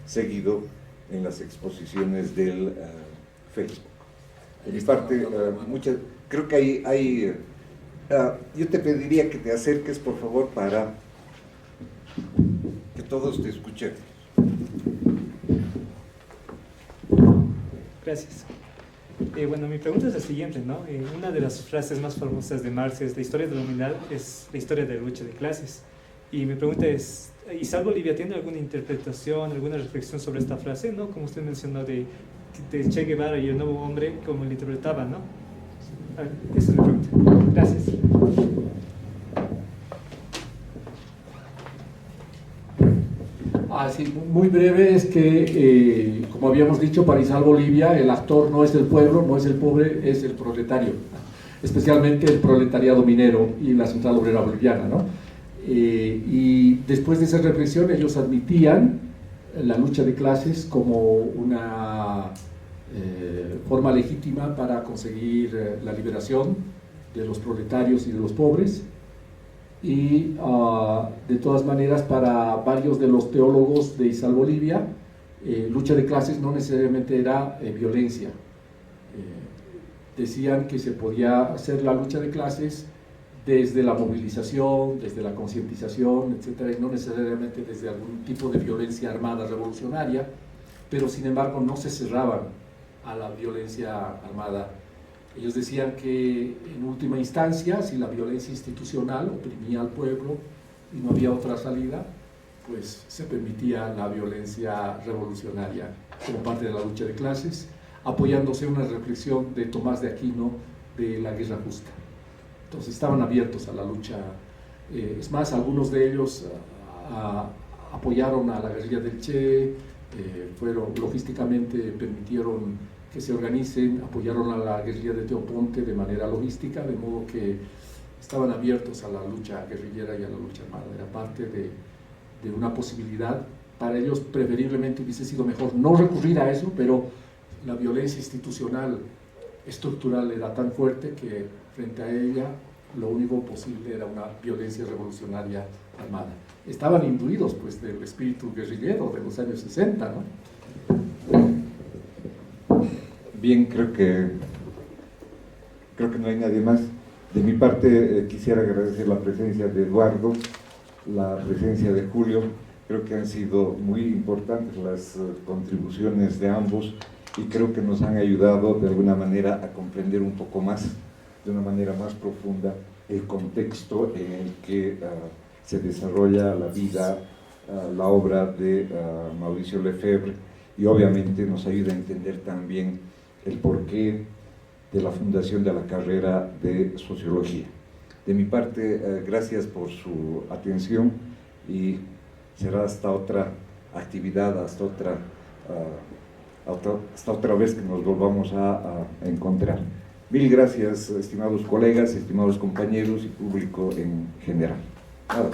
seguido en las exposiciones del Facebook. De mi parte, creo que hay yo te pediría que te acerques, por favor, para que todos te escuchen. Gracias. Bueno, mi pregunta es la siguiente, ¿no? Una de las frases más famosas de Marx es: la historia de la humanidad es la historia de la lucha de clases. Y mi pregunta es, ¿Izal Bolivia tiene alguna interpretación, alguna reflexión sobre esta frase, ¿no? Como usted mencionó de Che Guevara y el nuevo hombre, como lo interpretaba, ¿no? Esa es mi pregunta. Gracias. Sí, muy breve, es que, como habíamos dicho, para Izal Bolivia, el actor no es el pueblo, no es el pobre, es el proletario, especialmente el proletariado minero y la central obrera boliviana, ¿no? Y después de esa reflexión, ellos admitían la lucha de clases como una forma legítima para conseguir la liberación de los proletarios y de los pobres. Y de todas maneras, para varios de los teólogos de Izal Bolivia, lucha de clases no necesariamente era violencia. Decían que se podía hacer la lucha de clases desde la movilización, desde la concientización, etcétera, y no necesariamente desde algún tipo de violencia armada revolucionaria, pero sin embargo no se cerraban a la violencia armada. Ellos decían que en última instancia, si la violencia institucional oprimía al pueblo y no había otra salida, pues se permitía la violencia revolucionaria como parte de la lucha de clases, apoyándose en una reflexión de Tomás de Aquino de la guerra justa. Entonces estaban abiertos a la lucha. Es más, algunos de ellos apoyaron a la guerrilla del Che, logísticamente permitieron que se organicen, apoyaron a la guerrilla de Teoponte de manera logística, de modo que estaban abiertos a la lucha guerrillera y a la lucha armada. Era parte de una posibilidad. Para ellos preferiblemente hubiese sido mejor no recurrir a eso, pero la violencia institucional estructural era tan fuerte que frente a ella lo único posible era una violencia revolucionaria armada. Estaban imbuidos pues del espíritu guerrillero de los años 60, ¿no? Bien, creo que no hay nadie más. De mi parte quisiera agradecer la presencia de Eduardo, la presencia de Julio. Creo que han sido muy importantes las contribuciones de ambos y creo que nos han ayudado de alguna manera a comprender un poco más, de una manera más profunda, el contexto en el que se desarrolla la vida, la obra de Mauricio Lefebvre, y obviamente nos ayuda a entender también el porqué de la fundación de la carrera de Sociología. De mi parte, gracias por su atención y será hasta otra actividad, hasta otra vez que nos volvamos a encontrar. Mil gracias, estimados colegas, estimados compañeros y público en general. Nada.